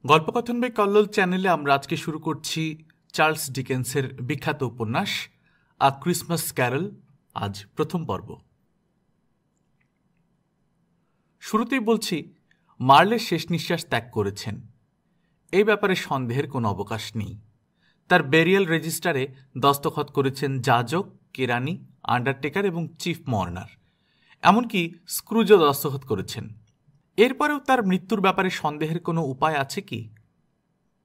গল্পকথন by Kallol চ্যানেলে আমরা আজকে শুরু করছি চার্লস ডিকেন্সের বিখ্যাত উপন্যাস আ ক্রিসমাস ক্যারল। আজ প্রথম পর্ব। শুরুতেই বলছি, মার্লে শেষ নিঃশ্বাস ত্যাগ করেছেন, এই ব্যাপারে সন্দেহের কোনো অবকাশ নেই। তার বেরিয়াল রেজিস্টারে দস্তখত করেছেন যাজক, কেরানি, আন্ডারটেকার এবং চিফ মর্নার, এমনকি স্ক্রুজও দস্তখত করেছেন। এরপরেও তার মৃত্যুর ব্যাপারে সন্দেহের কোনো উপায় আছে কি?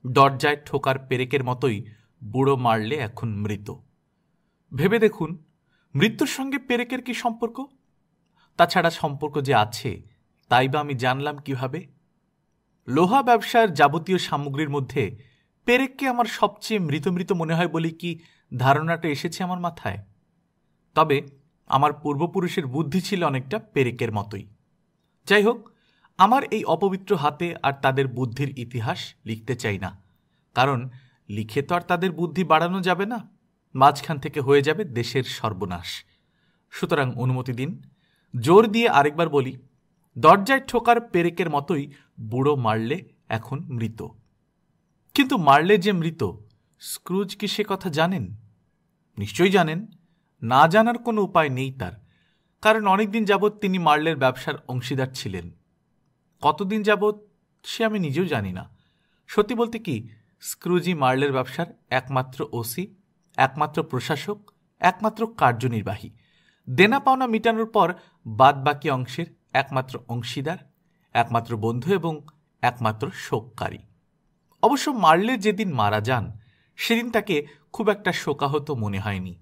দরজায় ঠোকার পেরেকের মতোই বুড়ো মার্লে এখন মৃত। ভেবে দেখুন, মৃত্যুর সঙ্গে পেরেকের কি সম্পর্ক? তাছাড়া সম্পর্ক যে আছে, তাই বা আমি জানলাম কিভাবে? লোহা ব্যবসার যাবতীয় সামগ্রীর মধ্যে পেরেককে আমার সবচেয়ে মৃত মৃত মনে হয় বলে কি ধারণাটা এসেছে আমার মাথায়? তবে আমার পূর্বপুরুষের বুদ্ধি ছিল অনেকটা পেরেকের মতোই। যাই হোক, আমার এই অপবিত্র হাতে আর তাদের বুদ্ধির ইতিহাস লিখতে চাই না, কারণ লিখে তো আর তাদের বুদ্ধি বাড়ানো যাবে না, মাঝখান থেকে হয়ে যাবে দেশের সর্বনাশ। সুতরাং অনুমতি দিন, জোর দিয়ে আরেকবার বলি, দরজায় ঠোকার পেরেকের মতোই বুড়ো মার্লে এখন মৃত। কিন্তু মার্লে যে মৃত, স্ক্রুজ কি সে কথা জানেন? নিশ্চয়ই জানেন, না জানার কোনো উপায় নেই তার, কারণ অনেকদিন যাবৎ তিনি মার্লের ব্যবসার অংশীদার ছিলেন। কতদিন যাবৎ সে আমি নিজেও জানি না। সত্যি বলতে কি, স্ক্রুজি মার্লের ব্যবসার একমাত্র ওসি, একমাত্র প্রশাসক, একমাত্র কার্যনির্বাহী, দেনা পাওনা মিটানোর পর বাদ বাকি অংশের একমাত্র অংশীদার, একমাত্র বন্ধু এবং একমাত্র শোককারী। অবশ্য মার্লে যেদিন মারা যান, সেদিন তাকে খুব একটা শোকাহত মনে হয়নি।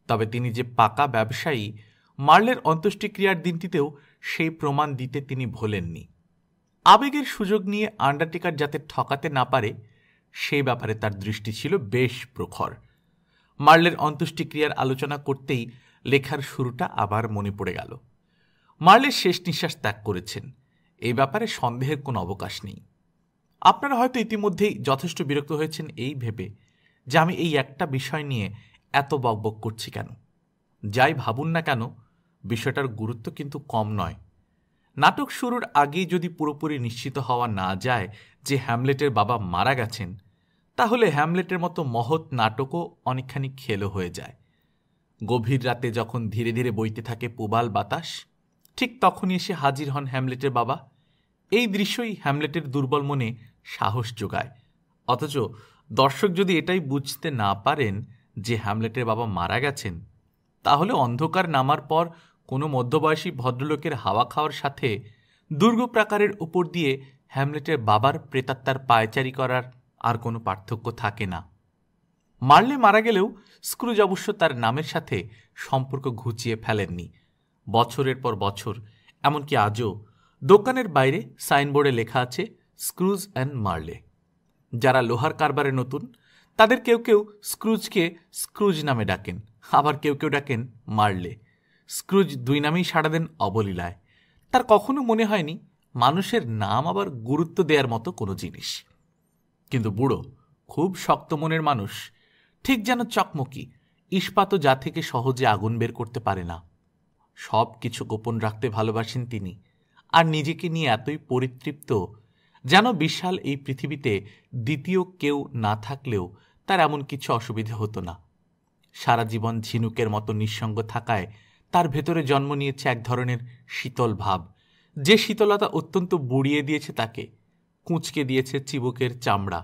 তবে তিনি যে পাকা ব্যবসায়ী, মার্লের অন্ত্যেষ্টিক্রিয়ার দিনটিতেও সেই প্রমাণ দিতে তিনি ভোলেননি। আবেগের সুযোগ নিয়ে আন্ডারটেকার যাতে ঠকাতে না পারে, সেই ব্যাপারে তার দৃষ্টি ছিল বেশ প্রখর। মার্লের অন্ত্যেষ্টিক্রিয়ার আলোচনা করতেই লেখার শুরুটা আবার মনে পড়ে গেল। মার্লের শেষ নিঃশ্বাস ত্যাগ করেছেন, এই ব্যাপারে সন্দেহের কোনো অবকাশ নেই। আপনারা হয়তো ইতিমধ্যেই যথেষ্ট বিরক্ত হয়েছেন এই ভেবে যে আমি এই একটা বিষয় নিয়ে এত বকবক করছি কেন। যাই ভাবুন না কেন, বিষয়টার গুরুত্ব কিন্তু কম নয়। নাটক শুরুর আগেই যদি পুরোপুরি নিশ্চিত হওয়া না যায় যে হ্যামলেটের বাবা মারা গেছেন, তাহলে হ্যামলেটের মতো মহৎ নাটকও অনেকখানি খেলো হয়ে যায়। গভীর রাতে যখন ধীরে ধীরে বইতে থাকে প্রবাল বাতাস, ঠিক তখনই এসে হাজির হন হ্যামলেটের বাবা। এই দৃশ্যই হ্যামলেটের দুর্বল মনে সাহস যোগায়। অথচ দর্শক যদি এটাই বুঝতে না পারেন যে হ্যামলেটের বাবা মারা গেছেন, তাহলে অন্ধকার নামার পর কোনো মধ্যবয়সী ভদ্রলোকের হাওয়া খাওয়ার সাথে দুর্গ প্রাকারের উপর দিয়ে হ্যামলেটের বাবার প্রেতাত্মার পায়চারি করার আর কোনো পার্থক্য থাকে না। মার্লে মারা গেলেও স্ক্রুজ অবশ্য তার নামের সাথে সম্পর্ক ঘুচিয়ে ফেলেননি। বছরের পর বছর, এমনকি আজও দোকানের বাইরে সাইনবোর্ডে লেখা আছে স্ক্রুজ অ্যান্ড মার্লে। যারা লোহার কারবারে নতুন, তাদের কেউ কেউ স্ক্রুজকে স্ক্রুজ নামে ডাকেন, আবার কেউ কেউ ডাকেন মার্লে। স্ক্রুজ দুই নামেই সাড়া দেন অবলীলায়। তার কখনো মনে হয়নি মানুষের নাম আবার গুরুত্ব দেওয়ার মতো কোনো জিনিস। কিন্তু বুড়ো খুব শক্ত মনের মানুষ, ঠিক যেন চকমকি ইস্পাতও, যা থেকে সহজে আগুন বের করতে পারে না। সব কিছু গোপন রাখতে ভালোবাসেন তিনি, আর নিজেকে নিয়ে এতই পরিতৃপ্ত যেন বিশাল এই পৃথিবীতে দ্বিতীয় কেউ না থাকলেও তার এমন কিছু অসুবিধে হতো না। সারা জীবন ঝিনুকের মতো নিঃসঙ্গ থাকায় তার ভেতরে জন্ম নিয়েছে এক ধরনের শীতল ভাব, যে শীতলতা অত্যন্ত বুড়িয়ে দিয়েছে তাকে, কুঁচকে দিয়েছে চিবুকের চামড়া,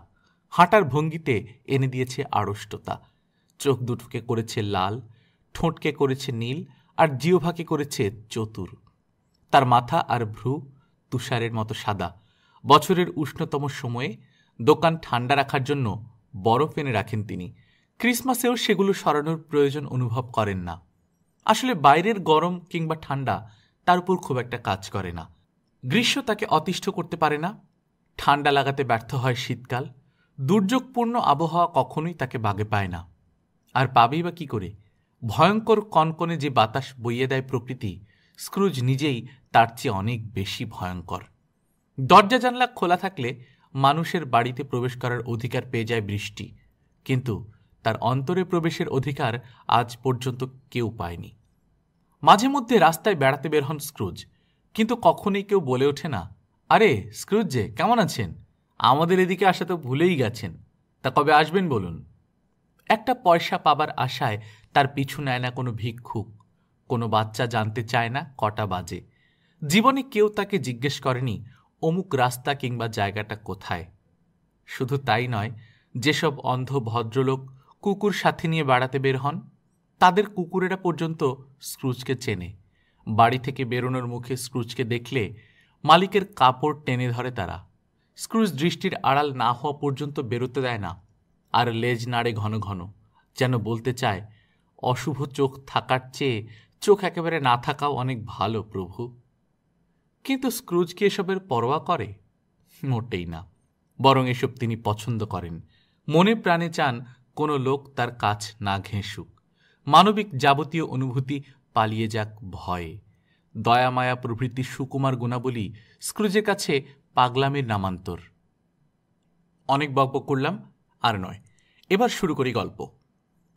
হাঁটার ভঙ্গিতে এনে দিয়েছে আড়ষ্টতা, চোখ দুটোকে করেছে লাল, ঠোঁটকে করেছে নীল, আর জিহ্বাকে করেছে চতুর। তার মাথা আর ভ্রু তুষারের মতো সাদা। বছরের উষ্ণতম সময়ে দোকান ঠান্ডা রাখার জন্য বরফ এনে রাখেন তিনি। ক্রিসমাসেও সেগুলো সরানোর প্রয়োজন অনুভব করেন না। আসলে বাইরের গরম কিংবা ঠান্ডা তার উপর খুব একটা কাজ করে না। গ্রীষ্ম তাকে অতিষ্ঠ করতে পারে না, ঠান্ডা লাগাতে ব্যর্থ হয় শীতকাল, দুর্যোগপূর্ণ আবহাওয়া কখনোই তাকে বাগে পায় না। আর পাবেই বা কি করে? ভয়ঙ্কর কনকনে যে বাতাস বইয়ে দেয় প্রকৃতি, স্ক্রুজ নিজেই তার চেয়ে অনেক বেশি ভয়ঙ্কর। দরজা জানলা খোলা থাকলে মানুষের বাড়িতে প্রবেশ করার অধিকার পেয়ে যায় বৃষ্টি, কিন্তু তার অন্তরে প্রবেশের অধিকার আজ পর্যন্ত কেউ পায়নি। মাঝে মধ্যে রাস্তায় বেড়াতে বের হন স্ক্রুজ, কিন্তু কখনোই কেউ বলে ওঠে না, আরে স্ক্রুজ যে কেমন আছেন, আমাদের এদিকে আসা তো ভুলেই গেছেন। তা কবে আসবেন বলুন? একটা পয়সা পাবার আশায় তার পিছু নেয় না কোনো ভিক্ষুক, কোনো বাচ্চা জানতে চায় না কটা বাজে। জীবনে কেউ তাকে জিজ্ঞেস করেনি অমুক রাস্তা কিংবা জায়গাটা কোথায়। শুধু তাই নয়, যেসব অন্ধ ভদ্রলোক কুকুর সাথে নিয়ে বেড়াতে বের হন, তাদের কুকুরেরা পর্যন্ত স্ক্রুজকে চেনে। বাড়ি থেকে বেরোনোর মুখে স্ক্রুজকে দেখলে মালিকের কাপড় টেনে ধরে তারা। স্ক্রুজ দৃষ্টির আড়াল না হওয়া পর্যন্ত বেরোতে দেয় না, আর লেজ নাড়ে ঘন ঘন, যেন বলতে চায়, অশুভ চোখ থাকার চেয়ে চোখ একেবারে না থাকাও অনেক ভালো প্রভু। কিন্তু স্ক্রুজ কি এসবের পরোয়া করে? মোটেই না। বরং এসব তিনি পছন্দ করেন। মনে প্রাণে চান কোনো লোক তার কাছ না ঘেঁষুক। মানবিক যাবতীয় অনুভূতি পালিয়ে যাক ভয়ে। দয়ামায়া প্রভৃতি সুকুমার গুণাবলী স্ক্রুজের কাছে পাগলামির নামান্তর। অনেক বকবক করলাম, আর নয়, এবার শুরু করি গল্প।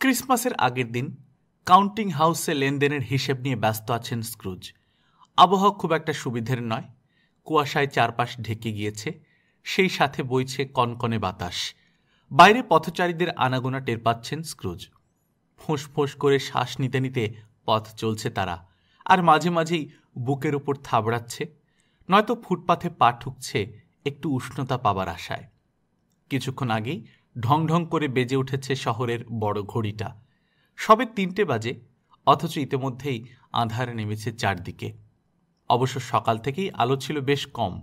ক্রিসমাসের আগের দিন কাউন্টিং হাউসে লেনদেনের হিসেব নিয়ে ব্যস্ত আছেন স্ক্রুজ। আবহাওয়া খুব একটা সুবিধের নয়। কুয়াশায় চারপাশ ঢেকে গিয়েছে, সেই সাথে বইছে কনকনে বাতাস। বাইরে পথচারীদের আনাগোনা টের পাচ্ছেন স্ক্রুজ। ফোঁস ফোঁস করে শ্বাস নিতে নিতে পথ চলছে তারা, আর মাঝে মাঝেই বুকের উপর থাবড়াচ্ছে, নয়তো ফুটপাথে পা ঠুকছে একটু উষ্ণতা পাবার আশায়। কিছুক্ষণ আগেই ঢং ঢং করে বেজে উঠেছে শহরের বড় ঘড়িটা। সবে 3টে বাজে, অথচ ইতিমধ্যেই আঁধার নেমেছে চারদিকে। অবশ্য সকাল থেকেই আলো ছিল বেশ কম।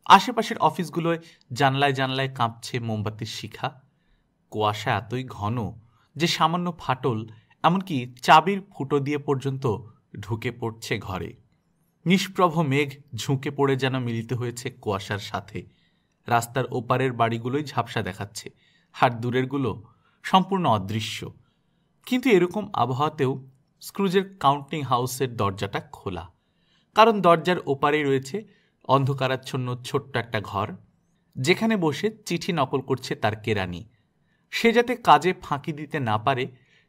আশেপাশের অফিসগুলোয় জানলায় জানলায় কাঁপছে মোমবাতির শিখা। কুয়াশা এতই ঘন যে সামান্য ফাটল, এমনকি চাবির ফুটো দিয়ে পর্যন্ত ঢুকে পড়ছে ঘরে। নিষ্প্রভ মেঘ ঝুঁকে পড়ে যেন মিলিত হয়েছে কুয়াশার সাথে। রাস্তার ওপারের বাড়িগুলোই ঝাপসা দেখাচ্ছে, আর দূরেরগুলো সম্পূর্ণ অদৃশ্য। কিন্তু এরকম আবহাওয়াতেও স্ক্রুজের কাউন্টিং হাউসের দরজাটা খোলা, কারণ দরজার ওপারেই রয়েছে অন্ধকারাচ্ছন্ন ছোট্ট একটা ঘর, যেখানে বসে চিঠি নকল করছে তার কেরানি। সে যাতে কাজে ফাঁকি দিতে না পারে,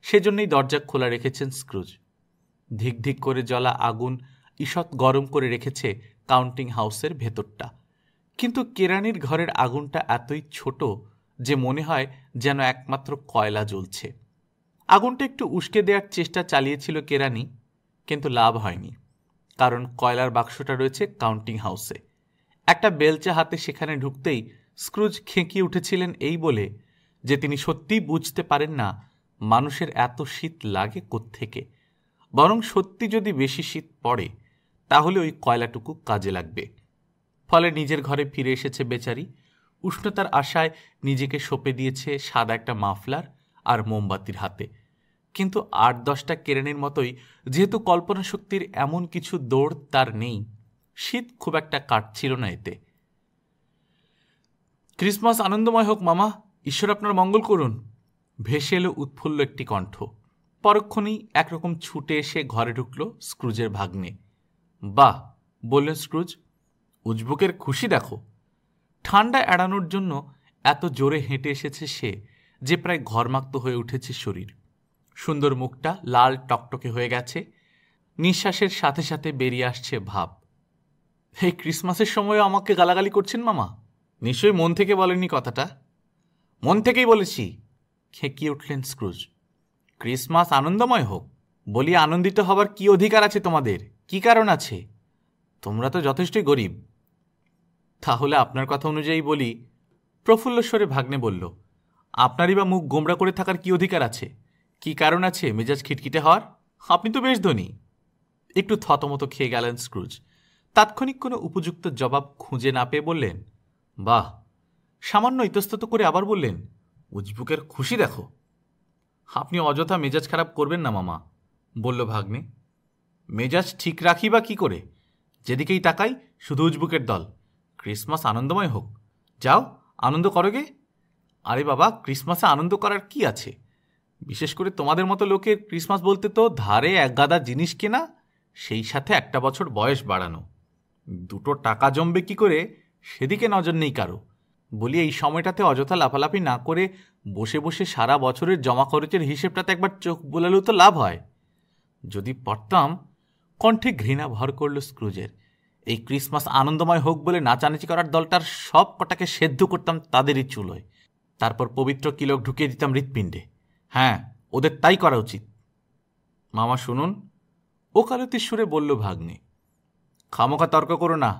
সেজন্যই দরজা খোলা রেখেছেন স্ক্রুজ। ধিক ধিক করে জ্বলা আগুন ঈষৎ গরম করে রেখেছে কাউন্টিং হাউসের ভেতরটা। কিন্তু কেরানির ঘরের আগুনটা এতই ছোট যে মনে হয় যেন একমাত্র কয়লা জ্বলছে। আগুনটা একটু উস্কে দেওয়ার চেষ্টা চালিয়েছিল কেরানি, কিন্তু লাভ হয়নি, কারণ কয়লার বাক্সটা রয়েছে কাউন্টিং হাউসে। একটা বেলচা হাতে সেখানে ঢুকতেই স্ক্রুজ খেঁকিয়ে উঠেছিলেন এই বলে যে তিনি সত্যিই বুঝতে পারেন না মানুষের এত শীত লাগে কোত্থেকে। বরং সত্যি যদি বেশি শীত পড়ে, তাহলে ওই কয়লাটুকু কাজে লাগবে। ফলে নিজের ঘরে ফিরে এসেছে বেচারি। উষ্ণতার আশায় নিজেকে সঁপে দিয়েছে সাদা একটা মাফলার আর মোমবাতির হাতে। কিন্তু 8-10টা কেরানির মতোই যেহেতু কল্পনা শক্তির এমন কিছু দৌড় তার নেই, শীত খুব একটা কাটছিল না এতে। ক্রিসমাস আনন্দময় হোক মামা, ঈশ্বর আপনার মঙ্গল করুন, ভেসে এলো উৎফুল্ল একটি কণ্ঠ। পরক্ষণেই একরকম ছুটে এসে ঘরে ঢুকল স্ক্রুজের ভাগ্নে। বাহ, বললেন স্ক্রুজ, উজবুকের খুশি দেখো। ঠান্ডা এড়ানোর জন্য এত জোরে হেঁটে এসেছে সে যে প্রায় ঘরমাক্ত হয়ে উঠেছে শরীর। সুন্দর মুখটা লাল টকটকে হয়ে গেছে, নিঃশ্বাসের সাথে সাথে বেরিয়ে আসছে ভাব। এই ক্রিসমাসের সময়ও আমাকে গালাগালি করছেন মামা? নিশ্চয়ই মন থেকে বলেননি কথাটা। মন থেকেই বলেছি, খেঁকিয়ে উঠলেন স্ক্রুজ। ক্রিসমাস আনন্দময় হোক বলি, আনন্দিত হবার কি অধিকার আছে তোমাদের? কি কারণ আছে? তোমরা তো যথেষ্টই গরিব। তাহলে আপনার কথা অনুযায়ী বলি, প্রফুল্ল স্বরে ভাগ্নে বলল, আপনারই বা মুখ গোমড়া করে থাকার কি অধিকার আছে? কি কারণ আছে মেজাজ খিটখিটে হওয়ার? আপনি তো বেশ ধনী। একটু থতমতো খেয়ে গেলেন স্ক্রুজ। তাৎক্ষণিক কোনো উপযুক্ত জবাব খুঁজে না পেয়ে বললেন, বাহ। সামান্য ইতস্তত করে আবার বললেন, উজবুকের খুশি দেখো। আপনি অযথা মেজাজ খারাপ করবেন না মামা, বলল ভাগ্নে। মেজাজ ঠিক রাখি বা কি করে? যেদিকেই তাকাই শুধু উজবুকের দল। ক্রিসমাস আনন্দময় হোক, যাও আনন্দ করো গে। আরে বাবা, ক্রিসমাসে আনন্দ করার কি আছে? বিশেষ করে তোমাদের মতো লোকের ক্রিসমাস বলতে তো ধারে এক গাদা জিনিস কেনা, সেই সাথে একটা বছর বয়স বাড়ানো। দুটো টাকা জমবে কি করে সেদিকে নজর নেই কারো। বলি, এই সময়টাতে অযথা লাফালাফি না করে বসে বসে সারা বছরের জমা খরচের হিসেবটাতে একবার চোখ বোলালেও তো লাভ হয়। যদি পারতাম। কণ্ঠে ঘৃণা ভর করল স্ক্রুজের। এই ক্রিসমাস আনন্দময় হোক বলে নাচানাচি করার দলটার সব কটাকে সেদ্ধ করতাম তাদেরই চুলোয়, তারপর পবিত্র কিলক ঢুকিয়ে দিতাম হৃৎপিণ্ডে। হ্যাঁ, ওদের তাই করা উচিত। মামা শুনুন, ওকালতির সুরে বলল ভাগ্নে। খামোখা তর্ক করো না,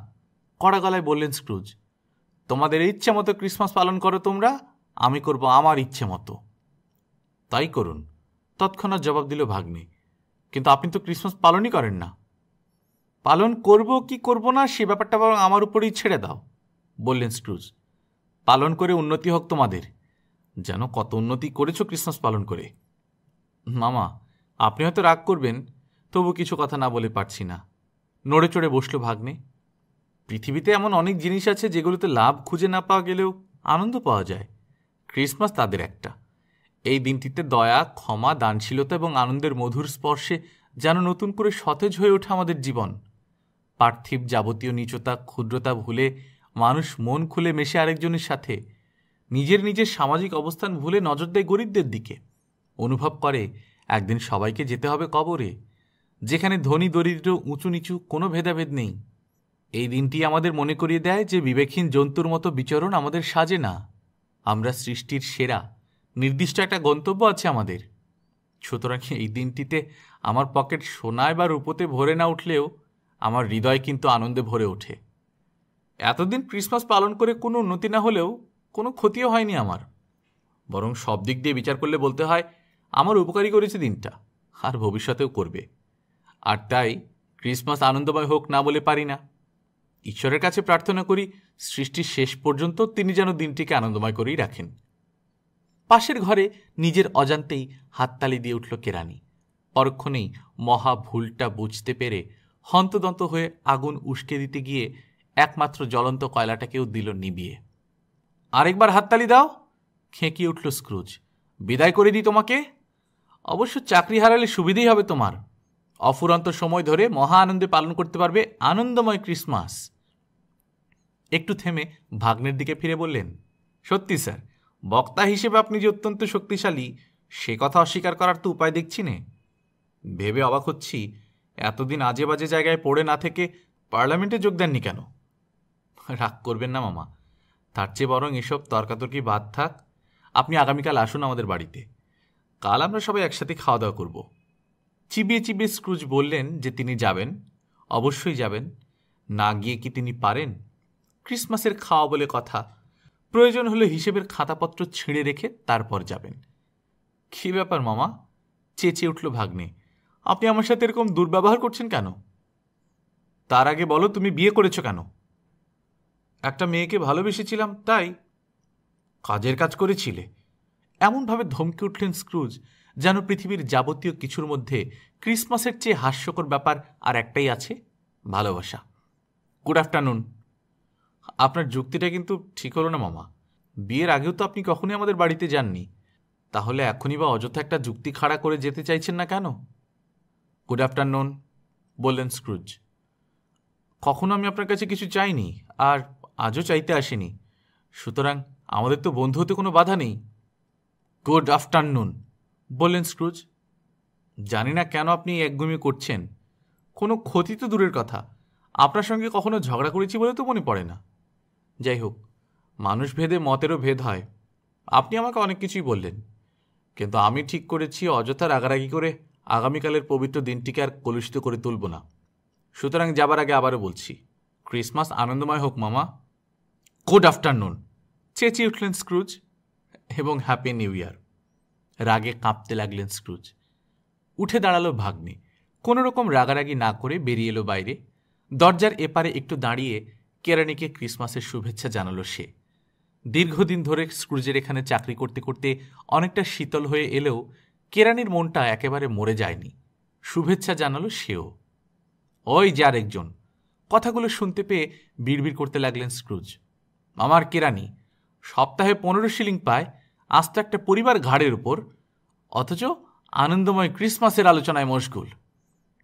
কড়া গলায় বললেন স্ক্রুজ। তোমাদের ইচ্ছে মতো ক্রিসমাস পালন করো তোমরা, আমি করব আমার ইচ্ছে মতো। তাই করুন, তৎক্ষণাৎ জবাব দিল ভাগ্নে। কিন্তু আপনি তো ক্রিসমাস পালনই করেন না। পালন করব কি করব না সে ব্যাপারটা বরং আমার উপরেই ছেড়ে দাও, বললেন স্ক্রুজ। পালন করে উন্নতি হোক তোমাদের। যেন কত উন্নতি করেছো ক্রিসমাস পালন করে। মামা, আপনি হয়তো রাগ করবেন, তবু কিছু কথা না বলে পারছি না। নড়ে চড়ে বসল ভাগ্নে। পৃথিবীতে এমন অনেক জিনিস আছে যেগুলোতে লাভ খুঁজে না পাওয়া গেলেও আনন্দ পাওয়া যায়। ক্রিসমাস তাদের একটা। এই দিনটিতে দয়া, ক্ষমা, দানশীলতা এবং আনন্দের মধুর স্পর্শে যেন নতুন করে সতেজ হয়ে ওঠে আমাদের জীবন। পার্থিব যাবতীয় নীচতা, ক্ষুদ্রতা ভুলে মানুষ মন খুলে মেশে আরেকজনের সাথে। নিজের নিজের সামাজিক অবস্থান ভুলে নজর দেয় গরিবদের দিকে। অনুভব করে একদিন সবাইকে যেতে হবে কবরে, যেখানে ধনী দরিদ্র, উঁচু নিচু কোনো ভেদাভেদ নেই। এই দিনটি আমাদের মনে করিয়ে দেয় যে বিবেকহীন জন্তুর মতো বিচরণ আমাদের সাজে না। আমরা সৃষ্টির সেরা, নির্দিষ্ট একটা গন্তব্য আছে আমাদের। সুতরাং এই দিনটিতে আমার পকেট সোনায় বা রূপোতে ভরে না উঠলেও আমার হৃদয় কিন্তু আনন্দে ভরে ওঠে। এতদিন ক্রিসমাস পালন করে কোনো উন্নতি না হলেও কোনো ক্ষতিও হয়নি আমার, বরং সব দিক দিয়ে বিচার করলে বলতে হয় আমার উপকারী করেছে দিনটা, আর ভবিষ্যতেও করবে। আর তাই ক্রিসমাস আনন্দময় হোক না বলে পারি না। ঈশ্বরের কাছে প্রার্থনা করি সৃষ্টির শেষ পর্যন্ত তিনি যেন দিনটিকে আনন্দময় করেই রাখেন। পাশের ঘরে নিজের অজান্তেই হাততালি দিয়ে উঠল কেরানি। পরক্ষণেই মহা ভুলটা বুঝতে পেরে হন্তদন্ত হয়ে আগুন উস্কে দিতে গিয়ে একমাত্র জ্বলন্ত কয়লাটাকেও দিল নিবিয়ে। আরেকবার হাততালি দাও, খেঁকিয়ে উঠল স্ক্রুজ। বিদায় করে দিই তোমাকে। অবশ্য চাকরি হারালে সুবিধেই হবে তোমার। অফুরন্ত সময় ধরে মহা আনন্দে পালন করতে পারবে আনন্দময় ক্রিসমাস। একটু থেমে ভাগ্নের দিকে ফিরে বললেন, সত্যি স্যার, বক্তা হিসেবে আপনি যে অত্যন্ত শক্তিশালী সে কথা অস্বীকার করার তো উপায় দেখছি নে। ভেবে অবাক হচ্ছি এতদিন আজে বাজে জায়গায় পড়ে না থেকে পার্লামেন্টে যোগ দেননি কেন? রাগ করবেন না মামা, তার চেয়ে বরং এসব তর্কাতর্কি বাদ থাক। আপনি আগামীকাল আসুন আমাদের বাড়িতে। কাল আমরা সবাই একসাথে খাওয়া দাওয়া করব। চিবিয়ে চিবিয়ে স্ক্রুজ বললেন যে তিনি যাবেন, অবশ্যই যাবেন। না গিয়ে কি তিনি পারেন? ক্রিসমাসের খাওয়া বলে কথা, প্রয়োজন হলে হিসেবের খাতাপত্র ছিঁড়ে রেখে তারপর যাবেন। কী ব্যাপার মামা, চেঁচিয়ে উঠল ভাগ্নে, আপনি আমার সাথে এরকম দুর্ব্যবহার করছেন কেন? তার আগে বলো তুমি বিয়ে করেছো কেন? একটা মেয়েকে ভালোবেসেছিলাম তাই। কাজের কাজ করেছিলে? এমনভাবে ধমকে উঠলেন স্ক্রুজ যেন পৃথিবীর যাবতীয় কিছুর মধ্যে ক্রিসমাসের চেয়ে হাস্যকর ব্যাপার আর একটাই আছে, ভালোবাসা। Good afternoon. আপনার যুক্তিটা কিন্তু ঠিক হলো না মামা। বিয়ের আগেও তো আপনি কখনোই আমাদের বাড়িতে যাননি, তাহলে এখনই বা অযথা একটা যুক্তি খাড়া করে যেতে চাইছেন না কেন? গুড আফটারনুন, বললেন স্ক্রুজ। কখনো আমি আপনার কাছে কিছু চাইনি, আর আজও চাইতে আসিনি, সুতরাং আমাদের তো বন্ধু হতে কোনো বাধা নেই। গুড আফটারনুন, বললেন স্ক্রুজ। জানি না কেন আপনি একগুমি করছেন। কোনো ক্ষতি তো দূরের কথা, আপনার সঙ্গে কখনো ঝগড়া করেছি বলে তো মনে পড়ে না। যাই হোক, মানুষ ভেদে মতেরও ভেদ হয়। আপনি আমাকে অনেক কিছুই বললেন, কিন্তু আমি ঠিক করেছি অযথা রাগারাগি করে আগামীকালের পবিত্র দিনটিকে আর কলুষিত করে তুলব না। সুতরাং যাবার আগে আবারও বলছি, ক্রিসমাস আনন্দময় হোক মামা। গুড আফটারনুন, চেঁচিয়ে উঠলেন স্ক্রুজ, এবং হ্যাপি নিউ ইয়ার। রাগে কাঁপতে লাগলেন স্ক্রুজ। উঠে দাঁড়ালো ভাগ্নে, কোনো রকম রাগারাগি না করে বেরিয়ে এলো বাইরে। দরজার এপারে একটু দাঁড়িয়ে কেরানিকে ক্রিসমাসের শুভেচ্ছা জানালো সে। দীর্ঘদিন ধরে স্ক্রুজের এখানে চাকরি করতে করতে অনেকটা শীতল হয়ে এলেও কেরানির মনটা একেবারে মরে যায়নি। শুভেচ্ছা জানালো সেও। ওই যে আরেকজন। কথাগুলো শুনতে পেয়ে বিড়বিড় করতে লাগলেন স্ক্রুজ। আমার কেরানি সপ্তাহে 15 শিলিং পায়, আস্ত একটা পরিবার ঘাড়ের উপর, অথচ আনন্দময় ক্রিসমাসের আলোচনায় মশগুল।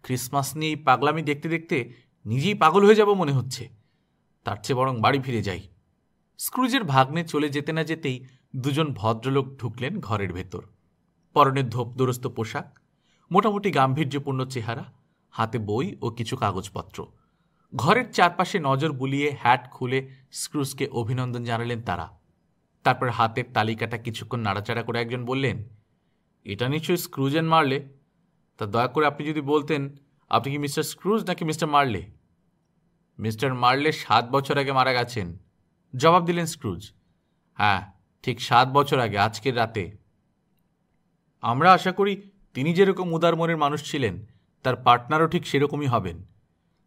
ক্রিসমাস নিয়ে পাগলামি দেখতে দেখতে নিজেই পাগল হয়ে যাব মনে হচ্ছে। তার চেয়ে বরং বাড়ি ফিরে যাই। স্ক্রুজের ভাগ্নে চলে যেতে না যেতেই দুজন ভদ্রলোক ঢুকলেন ঘরের ভেতর। পরনের ধোপদুরস্ত পোশাক, মোটামুটি গাম্ভীর্যপূর্ণ চেহারা, হাতে বই ও কিছু কাগজপত্র। ঘরের চারপাশে নজর বুলিয়ে হ্যাট খুলে স্ক্রুজকে অভিনন্দন জানালেন তারা। তারপর হাতের তালিকাটা কিছুক্ষণ নাড়াচাড়া করে একজন বললেন, এটা নিশ্চয়ই স্ক্রুজ অ্যান্ড মার্লে। তা দয়া করে আপনি যদি বলতেন, আপনি কি মিস্টার স্ক্রুজ নাকি মিস্টার মার্লে? মিস্টার মার্লে 7 বছর আগে মারা গেছেন, জবাব দিলেন স্ক্রুজ। হ্যাঁ, ঠিক 7 বছর আগে, আজকের রাতে। আমরা আশা করি তিনি যেরকম উদার মনের মানুষ ছিলেন, তার পার্টনারও ঠিক সেরকমই হবেন,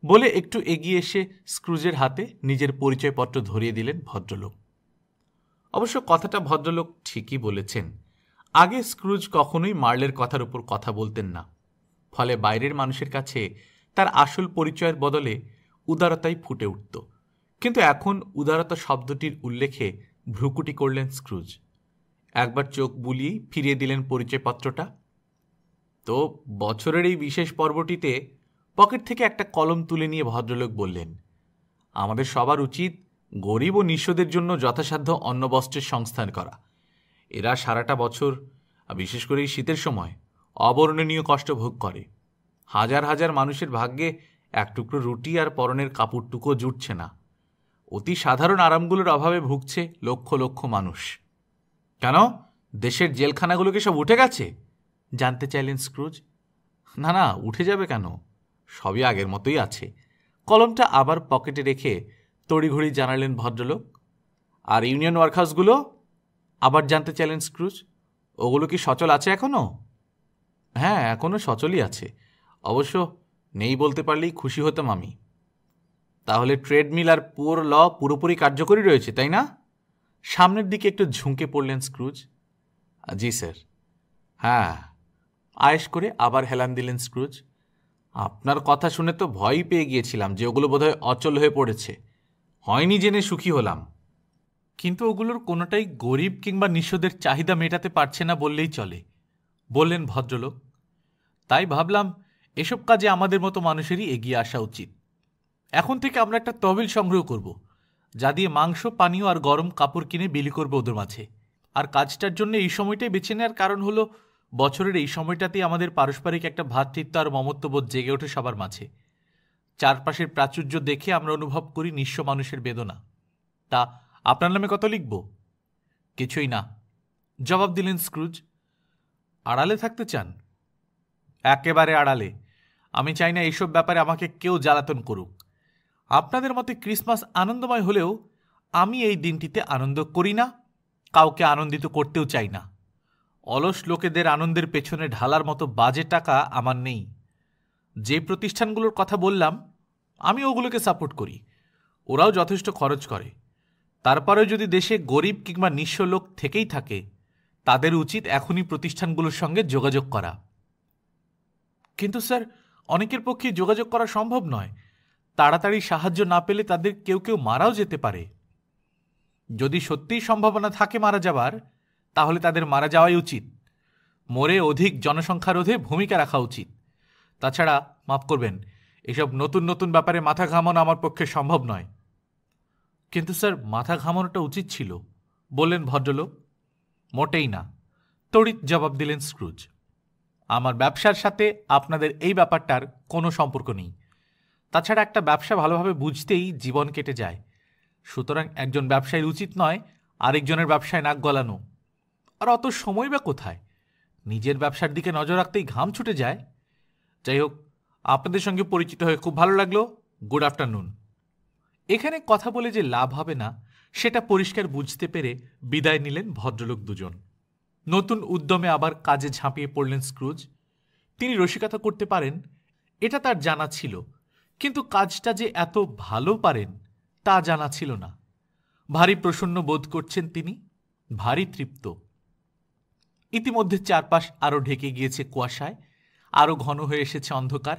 বলে একটু এগিয়ে এসে স্ক্রুজের হাতে নিজের পরিচয়পত্র ধরিয়ে দিলেন ভদ্রলোক। অবশ্য কথাটা ভদ্রলোক ঠিকই বলেছেন। আগে স্ক্রুজ কখনোই মার্লের কথার উপর কথা বলতেন না, ফলে বাইরের মানুষের কাছে তার আসল পরিচয়ের বদলে উদারতাই ফুটে উঠত। কিন্তু এখন উদারতা শব্দটির উল্লেখে ভ্রুকুটি করলেন স্ক্রুজ। একবার চোখ বুলিয়েই ফিরিয়ে দিলেন পরিচয়পত্রটা। তো বছরের এই বিশেষ পর্বটিতে পকেট থেকে একটা কলম তুলে নিয়ে ভদ্রলোক বললেন, আমাদের সবার উচিত গরিব ও নিঃস্বদের জন্য যথাসাধ্য অন্নবস্ত্রের সংস্থান করা। এরা সারাটা বছর, বিশেষ করে এই শীতের সময়, অবর্ণনীয় কষ্ট ভোগ করে। হাজার হাজার মানুষের ভাগ্যে এক টুকরো রুটি আর পরনের কাপড়টুকু জুটছে না। অতি সাধারণ আরামগুলোর অভাবে ভুগছে লক্ষ লক্ষ মানুষ। কেন, দেশের জেলখানাগুলোকে সব উঠে গেছে? জানতে চাইলেন স্ক্রুজ। না না, উঠে যাবে কেন, সবই আগের মতোই আছে। কলমটা আবার পকেটে রেখে তড়িঘড়ি জানালেন ভদ্রলোক। আর ইউনিয়ন ওয়ার্কহাউসগুলো? আবার জানতে চাইলেন স্ক্রুজ। ওগুলো কি সচল আছে এখনও? হ্যাঁ, এখনও সচলই আছে। অবশ্য নেই বলতে পারলেই খুশি হতাম আমি। তাহলে ট্রেডমিল আর পুওর ল পুরোপুরি কার্যকরী রয়েছে, তাই না? সামনের দিকে একটু ঝুঁকে পড়লেন স্ক্রুজ। জি স্যার। হ্যাঁ, আয়েশ করে আবার হেলান দিলেন স্ক্রুজ। আপনার কথা শুনে তো ভয়ই পেয়ে গিয়েছিলাম যে ওগুলো বোধহয় অচল হয়ে পড়েছে। হয়নি জেনে সুখী হলাম। কিন্তু ওগুলোর কোনোটাই গরিব কিংবা নিঃস্বদের চাহিদা মেটাতে পারছে না বললেই চলে, বললেন ভদ্রলোক। তাই ভাবলাম এসব কাজে আমাদের মতো মানুষেরই এগিয়ে আসা উচিত। এখন থেকে আমরা একটা তহবিল সংগ্রহ করব, যা দিয়ে মাংস, পানীয় আর গরম কাপড় কিনে বিলি করবো ওদের মাঝে। আর কাজটার জন্য এই সময়টাই বেছে নেওয়ার কারণ হলো, বছরের এই সময়টাতেই আমাদের পারস্পরিক একটা ভ্রাতৃত্ব আর মমত্ববোধ জেগে ওঠে সবার মাঝে। চারপাশের প্রাচুর্য দেখে আমরা অনুভব করি নিঃস্ব মানুষের বেদনা। তা আপনার নামে কত লিখব? কিছুই না, জবাব দিলেন স্ক্রুজ। আড়ালে থাকতে চান? একেবারে আড়ালে। আমি চাই না এইসব ব্যাপারে আমাকে কেউ জ্বালাতন করুক। আপনাদের মতে ক্রিসমাস আনন্দময় হলেও আমি এই দিনটিতে আনন্দ করি না, কাউকে আনন্দিত করতেও চাই না। অলস লোকেদের আনন্দের পেছনে ঢালার মতো বাজে টাকা আমার নেই। যে প্রতিষ্ঠানগুলোর কথা বললাম, আমি ওগুলোকে সাপোর্ট করি। ওরাও যথেষ্ট খরচ করে। তারপরেও যদি দেশে গরিব কিংবা নিঃস্ব লোক থেকেই থাকে, তাদের উচিত এখনই প্রতিষ্ঠানগুলোর সঙ্গে যোগাযোগ করা। কিন্তু স্যার, অনেকের পক্ষে যোগাযোগ করা সম্ভব নয়। তাড়াতাড়ি সাহায্য না পেলে তাদের কেউ কেউ মারাও যেতে পারে। যদি সত্যিই সম্ভাবনা থাকে মারা যাবার, তাহলে তাদের মারা যাওয়াই উচিত। মরে অধিক জনসংখ্যা রোধে ভূমিকা রাখা উচিত। তাছাড়া মাফ করবেন, এসব নতুন নতুন ব্যাপারে মাথা ঘামানো আমার পক্ষে সম্ভব নয়। কিন্তু স্যার, মাথা ঘামানোটা উচিত ছিল, বললেন ভদ্রলোক। মোটেই না, তড়িৎ জবাব দিলেন স্ক্রুজ। আমার ব্যবসার সাথে আপনাদের এই ব্যাপারটার কোনো সম্পর্ক নেই। তাছাড়া একটা ব্যবসা ভালোভাবে বুঝতেই জীবন কেটে যায়। সুতরাং একজন ব্যবসায়ীর উচিত নয় আরেকজনের ব্যবসায় নাক গলানো। আর অত সময় বা কোথায়? নিজের ব্যবসার দিকে নজর রাখতেই ঘাম ছুটে যায়। যাই হোক, আপনাদের সঙ্গে পরিচিত হয়ে খুব ভালো লাগলো। Good afternoon. এখানে কথা বলে যে লাভ হবে না, সেটা পরিষ্কার বুঝতে পেরে বিদায় নিলেন ভদ্রলোক দুজন। নতুন উদ্যমে আবার কাজে ঝাঁপিয়ে পড়লেন স্ক্রুজ। তিনি রসিকতা করতে পারেন, এটা তার জানা ছিল, কিন্তু কাজটা যে এত ভালো পারেন তা জানা ছিল না। ভারী প্রসন্ন বোধ করছেন তিনি, ভারী তৃপ্ত। ইতিমধ্যে চারপাশ আরও ঢেকে গিয়েছে কুয়াশায়, আরও ঘন হয়ে এসেছে অন্ধকার।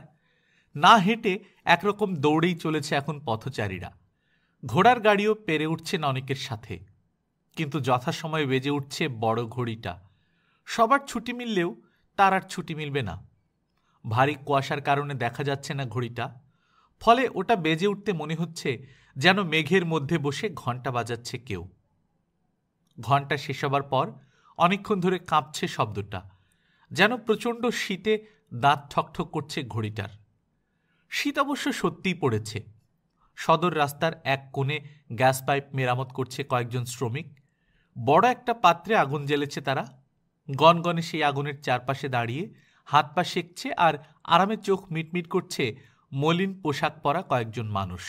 না হেঁটে একরকম দৌড়েই চলেছে এখন পথচারীরা। ঘোড়ার গাড়িও পেরে উঠছেন অনেকের সাথে, কিন্তু যথাসময়ে বেজে উঠছে বড় ঘড়িটা। সবার ছুটি মিললেও তার আর ছুটি মিলবে না। ভারী কুয়াশার কারণে দেখা যাচ্ছে না ঘড়িটা, ফলে ওটা বেজে উঠতে মনে হচ্ছে যেন মেঘের মধ্যে বসে ঘণ্টা বাজাচ্ছে কেউ। ঘণ্টা শেষ হবার পর অনেকক্ষণ ধরে কাঁপছে শব্দটা, যেন প্রচণ্ড শীতে দাঁত ঠকঠক করছে ঘড়িটার। শীত অবশ্য সত্যিই পড়েছে, সদর রাস্তার এক কোণে গ্যাস পাইপ মেরামত করছে কয়েকজন শ্রমিক। বড় একটা পাত্রে আগুন জ্বেলেছে তারা। গনগনে সেই আগুনের চারপাশে দাঁড়িয়ে হাত পা সেঁকছে আর আরামে চোখ মিটমিট করছে মলিন পোশাক পরা কয়েকজন মানুষ।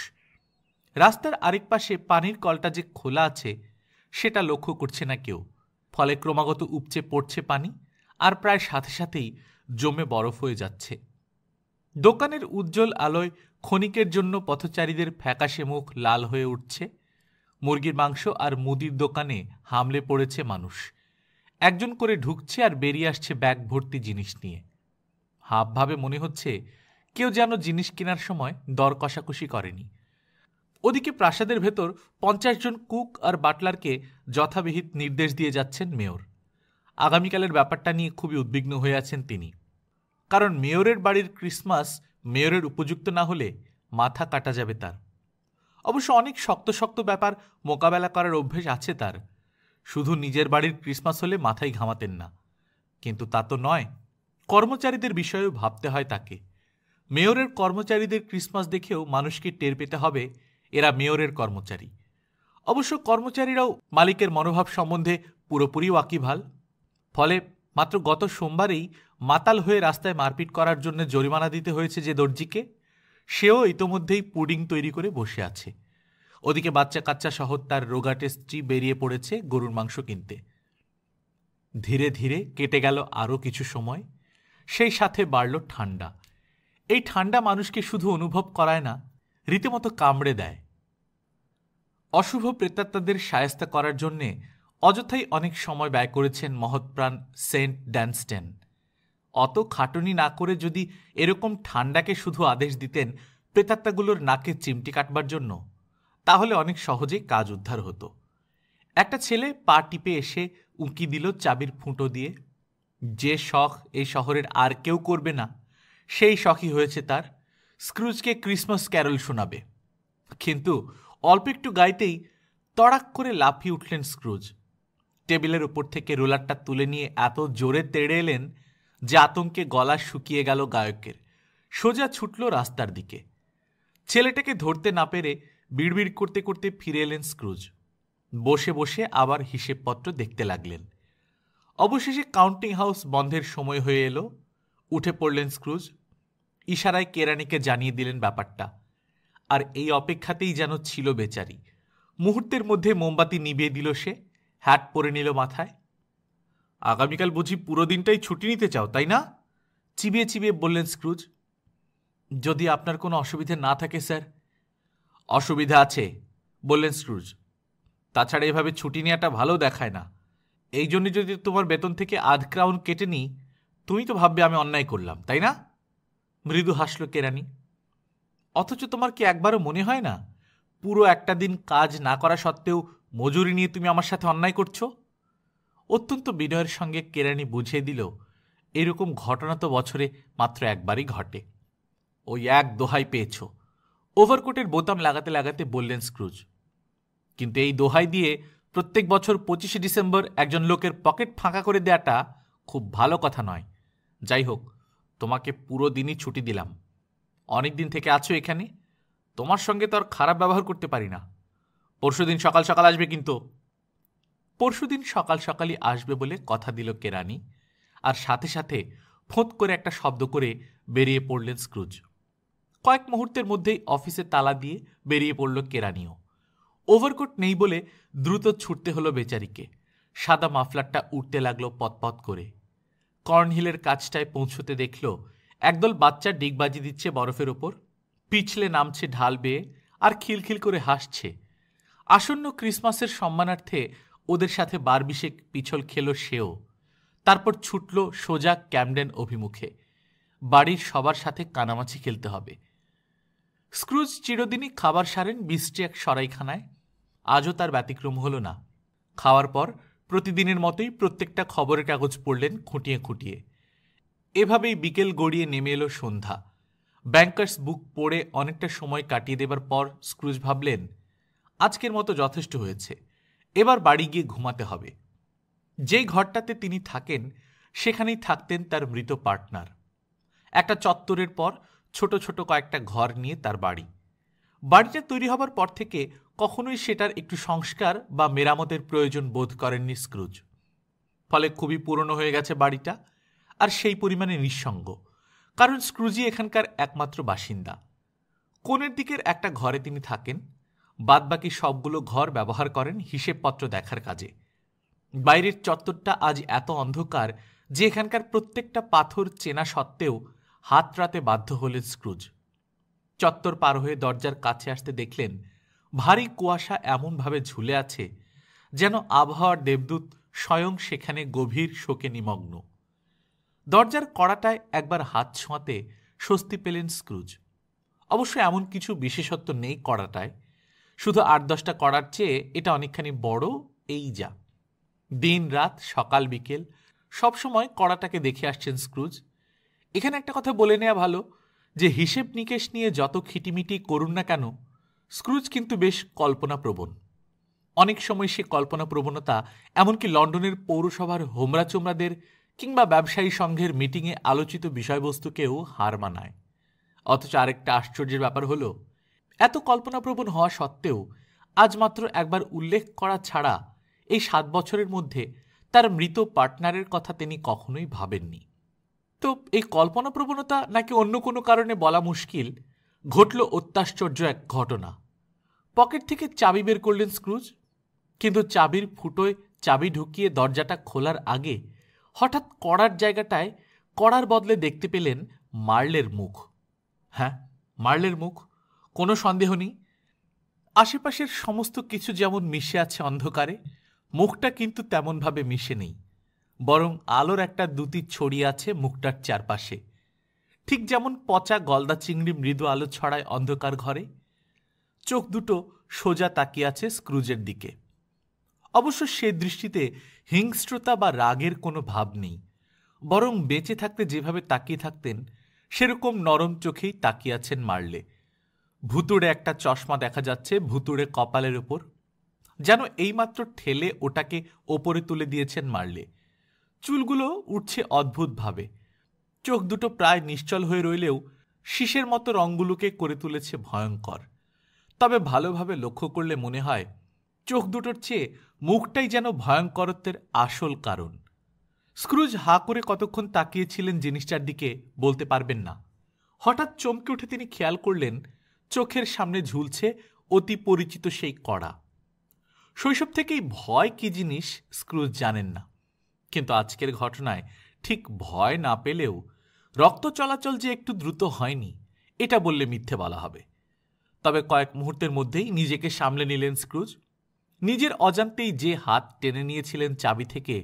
রাস্তার আরেক পাশে পানির কলটা যে খোলা আছে সেটা লক্ষ্য করছে না কেউ। ফলে ক্রমাগত উপচে পড়ছে পানি আর প্রায় সাথে সাথেই জমে বরফ হয়ে যাচ্ছে। দোকানের উজ্জ্বল আলোয় ক্ষণিকের জন্য পথচারীদের ফ্যাকাশে মুখ লাল হয়ে উঠছে। মুরগির মাংস আর মুদির দোকানে হামলে পড়েছে মানুষ। একজন করে ঢুকছে আর বেরিয়ে আসছে ব্যাগ ভর্তি জিনিস নিয়ে। হাবভাবে মনে হচ্ছে কেউ যেন জিনিস কেনার সময় দর কষাকষি করেনি। ওদিকে প্রাসাদের ভেতর 50 জন কুক আর বাটলারকে যথাবিহিত নির্দেশ দিয়ে যাচ্ছেন মেয়র। আগামীকালের ব্যাপারটা নিয়ে খুবই উদ্বিগ্ন হয়ে আছেন তিনি। কারণ মেয়রের বাড়ির ক্রিসমাস মেয়রের উপযুক্ত না হলে মাথা কাটা যাবে তার। অবশ্য অনেক শক্ত শক্ত ব্যাপার মোকাবেলা করার অভ্যেস আছে তার। শুধু নিজের বাড়ির ক্রিসমাস হলে মাথায় ঘামাতেন না, কিন্তু তা তো নয়, কর্মচারীদের বিষয়েও ভাবতে হয় তাকে। মেয়রের কর্মচারীদের ক্রিসমাস দেখেও মানুষকে টের পেতে হবে এরা মেয়রের কর্মচারী। অবশ্য কর্মচারীরাও মালিকের মনোভাব সম্বন্ধে পুরোপুরি ওয়াকিবহাল। ফলে মাত্র গত সোমবারেই মাতাল হয়ে রাস্তায় মারপিট করার জন্য জরিমানা দিতে হয়েছে যে দর্জিকে, সেও ইতোমধ্যেই পুডিং তৈরি করে বসে আছে। ওদিকে বাচ্চা কাচ্চা সহ তার রোগাটে স্ত্রী বেরিয়ে পড়েছে গরুর মাংস কিনতে। ধীরে ধীরে কেটে গেল আরও কিছু সময়। সেই সাথে বাড়ল ঠান্ডা। এই ঠান্ডা মানুষকে শুধু অনুভব করায় না, রীতিমতো কামড়ে দেয়। অশুভ প্রেতাত্মাদের শায়েস্তা করার জন্যে অযথাই অনেক সময় ব্যয় করেছেন মহৎপ্রাণ সেন্ট ড্যানস্টেন। অত খাটুনি না করে যদি এরকম ঠান্ডাকে শুধু আদেশ দিতেন প্রেতাত্মাগুলোর নাকে চিমটি কাটবার জন্য, তাহলে অনেক সহজেই কাজ উদ্ধার হতো। একটা ছেলে পা টিপে এসে উঁকি দিল চাবির ফুটো দিয়ে। যে শখ এই শহরের আর কেউ করবে না, সেই শখই হয়েছে তার, স্ক্রুজকে ক্রিসমাস ক্যারল শোনাবে। কিন্তু অল্প একটু গাইতেই তড়াক করে লাফিয়ে উঠলেন স্ক্রুজ। টেবিলের উপর থেকে রোলারটা তুলে নিয়ে এত জোরে তেড়ে এলেন যে আতঙ্কে গলা শুকিয়ে গেল গায়কের। সোজা ছুটল রাস্তার দিকে। ছেলেটাকে ধরতে না পেরে বিড়বিড় করতে করতে ফিরে এলেন স্ক্রুজ। বসে বসে আবার হিসেবপত্র দেখতে লাগলেন। অবশেষে কাউন্টিং হাউস বন্ধের সময় হয়ে এলো। উঠে পড়লেন স্ক্রুজ। ইশারায় কেরানিকে জানিয়ে দিলেন ব্যাপারটা। আর এই অপেক্ষাতেই যেন ছিল বেচারি। মুহূর্তের মধ্যে মোমবাতি নিভিয়ে দিল সে, হ্যাট পরে নিল মাথায়। আগামীকাল বুঝি পুরো দিনটাই ছুটি নিতে চাও, তাই না? চিবিয়ে চিবিয়ে বললেন স্ক্রুজ। যদি আপনার কোনো অসুবিধে না থাকে স্যার। অসুবিধা আছে, বললেন স্ক্রুজ। তাছাড়া এভাবে ছুটি নেওয়াটা ভালো দেখায় না। এই জন্য যদি তোমার বেতন থেকে আধ ক্রাউন কেটে নিই, তুমি তো ভাববে আমি অন্যায় করলাম, তাই না? মৃদু হাসল কেরানি। অথচ তোমার কি একবারও মনে হয় না পুরো একটা দিন কাজ না করা সত্ত্বেও মজুরি নিয়ে তুমি আমার সাথে অন্যায় করছো? অত্যন্ত বিনয়ের সঙ্গে কেরানি বুঝিয়ে দিল, এরকম ঘটনা তো বছরে মাত্র একবারই ঘটে। ওই এক দোহাই পেয়েছ, ওভারকোটের বোতাম লাগাতে লাগাতে বললেন স্ক্রুজ। কিন্তু এই দোহাই দিয়ে প্রত্যেক বছর 25শে ডিসেম্বর একজন লোকের পকেট ফাঁকা করে দেওয়াটা খুব ভালো কথা নয়। যাই হোক, তোমাকে পুরো দিনই ছুটি দিলাম। অনেক দিন থেকে আছো এখানে, তোমার সঙ্গে তো আর খারাপ ব্যবহার করতে পারি না। পরশুদিন সকাল সকাল আসবে কিন্তু। পরশুদিন সকাল সকালই আসবে বলে কথা দিল কেরানি, আর সাথে সাথে ফোঁত করে একটা শব্দ করে বেরিয়ে পড়লেন স্ক্রুজ। কয়েক মুহূর্তের মধ্যেই অফিসে তালা দিয়ে বেরিয়ে পড়ল কেরানিও। ওভারকোট নেই বলে দ্রুত ছুটতে হলো বেচারিকে। সাদা মাফলারটা উঠতে লাগলো পতপত করে। কর্নহিলের কাছটায় পৌঁছতে দেখল একদল বাচ্চা ডিগবাজি দিচ্ছে বরফের ওপর, পিছলে নামছে ঢাল বেয়ে আর খিলখিল করে হাসছে। আসন্ন ক্রিসমাসের সম্মানার্থে ওদের সাথে বারবিশেক পিছল খেল সেও। তারপর ছুটল সোজা ক্যামডেন অভিমুখে। বাড়ির সবার সাথে কানামাছি খেলতে হবে। স্ক্রুজ চিরদিনই খাবার সারেন বৃষ্টি এক সরাইখানায়। আজও তার ব্যতিক্রম হল না। খাওয়ার পর প্রতিদিনের মতোই প্রত্যেকটা খবরের কাগজ পড়লেন খুঁটিয়ে খুঁটিয়ে। এভাবেই বিকেল গড়িয়ে নেমে এলো সন্ধ্যা। ব্যাংকার্স বুক পড়ে অনেকটা সময় কাটিয়ে দেবার পর স্ক্রুজ ভাবলেন, আজকের মতো যথেষ্ট হয়েছে, এবার বাড়ি গিয়ে ঘুমাতে হবে। যেই ঘরটাতে তিনি থাকেন সেখানেই থাকতেন তার মৃত পার্টনার। একটা চত্বরের পর ছোট ছোট কয়েকটা ঘর নিয়ে তার বাড়ি। বাড়িটা তৈরি হবার পর থেকে কখনোই সেটার একটু সংস্কার বা মেরামতের প্রয়োজন বোধ করেননি স্ক্রুজ। ফলে খুবই পুরনো হয়ে গেছে বাড়িটা, আর সেই পরিমাণে নিঃসঙ্গ, কারণ স্ক্রুজই এখানকার একমাত্র বাসিন্দা। কোণের দিকের একটা ঘরে তিনি থাকেন, বাদবাকি সবগুলো ঘর ব্যবহার করেন হিসেবপত্র দেখার কাজে। বাইরের চত্বরটা আজ এত অন্ধকার যে এখানকার প্রত্যেকটা পাথর চেনা সত্ত্বেও হাত রাতে বাধ্য হলেন স্ক্রুজ। চত্বর পার হয়ে দরজার কাছে আসতে দেখলেন ভারী কুয়াশা এমনভাবে ঝুলে আছে যেন আবহাওয়ার দেবদূত স্বয়ং সেখানে গভীর শোকে নিমগ্ন। দরজার কড়াটায় একবার হাত ছোঁয়াতে স্বস্তি পেলেন স্ক্রুজ। অবশ্য এমন কিছু বিশেষত্ব নেই কড়াটায়, শুধু 8-10টা কড়ার চেয়ে এটা অনেকখানি বড়, এই যা। দিন রাত সকাল বিকেল সবসময় কড়াটাকে দেখে আসছেন স্ক্রুজ। এখানে একটা কথা বলে নেওয়া ভালো যে হিসেব নিকেশ নিয়ে যত খিটিমিটি করুন না কেন, স্ক্রুজ কিন্তু বেশ কল্পনাপ্রবণ। অনেক সময় সে কল্পনা প্রবণতা এমনকি লন্ডনের পৌরসভার হোমরা চোমরাদের কিংবা ব্যবসায়ী সংঘের মিটিংয়ে আলোচিত বিষয়বস্তুকেও হার মানায়। অথচ আরেকটা আশ্চর্যের ব্যাপার হলো, এত কল্পনাপ্রবণ হওয়া সত্ত্বেও আজ মাত্র একবার উল্লেখ করা ছাড়া এই 7 বছরের মধ্যে তার মৃত পার্টনারের কথা তিনি কখনোই ভাবেননি। তো এই কল্পনাপ্রবণতা নাকি অন্য কোনো কারণে বলা মুশকিল, ঘটল অত্যাশ্চর্য এক ঘটনা। পকেট থেকে চাবি বের করলেন স্ক্রুজ, কিন্তু চাবির ফুটোয় চাবি ঢুকিয়ে দরজাটা খোলার আগে হঠাৎ কড়ার জায়গাটায় কড়ার বদলে দেখতে পেলেন মার্লের মুখ। হ্যাঁ, মার্লের মুখ, কোনো সন্দেহ নেই। আশেপাশের সমস্ত কিছু যেমন মিশে আছে অন্ধকারে, মুখটা কিন্তু তেমনভাবে মিশে নেই, বরং আলোর একটা দ্যুতি ছড়িয়ে আছে মুখটার চারপাশে। ঠিক যেমন পচা গলদা চিংড়ি মৃদু আলো ছড়ায় অন্ধকার ঘরে। চোখ দুটো সোজা তাকিয়ে আছে স্ক্রুজের দিকে। অবশ্য সে দৃষ্টিতে হিংস্রতা বা রাগের কোনো ভাব নেই, বরং বেঁচে থাকতে যেভাবে তাকিয়ে থাকতেন সেরকম নরম চোখেই তাকিয়ে আছেন মার্লে। ভুতুড়ে একটা চশমা দেখা যাচ্ছে ভুতুড়ে কপালের ওপর, যেন এইমাত্র ঠেলে ওটাকে ওপরে তুলে দিয়েছেন মার্লে। চুলগুলো উঠছে অদ্ভুতভাবে, চোখ দুটো প্রায় নিশ্চল হয়ে রইলেও শীষের মতো রঙগুলোকে করে তুলেছে ভয়ঙ্কর। তবে ভালোভাবে লক্ষ্য করলে মনে হয় চোখ দুটোর চেয়ে মুখটাই যেন ভয়ঙ্করত্বের আসল কারণ। স্ক্রুজ হা করে কতক্ষণ তাকিয়েছিলেন জিনিসটার দিকে বলতে পারবেন না। হঠাৎ চমকে উঠে তিনি খেয়াল করলেন চোখের সামনে ঝুলছে অতি পরিচিত সেই কড়া। শৈশব থেকেই ভয় কি জিনিস স্ক্রুজ জানেন না, কিন্তু আজকের ঘটনায় ঠিক ভয় না পেলেও রক্ত চলাচল যে একটু দ্রুত হয়নি এটা বললে মিথ্যে বলা হবে। তবে কয়েক মুহূর্তের মধ্যেই নিজেকে সামলে নিলেন স্ক্রুজ। নিজের অজান্তেই যে হাত টেনে নিয়েছিলেন চাবি থেকে,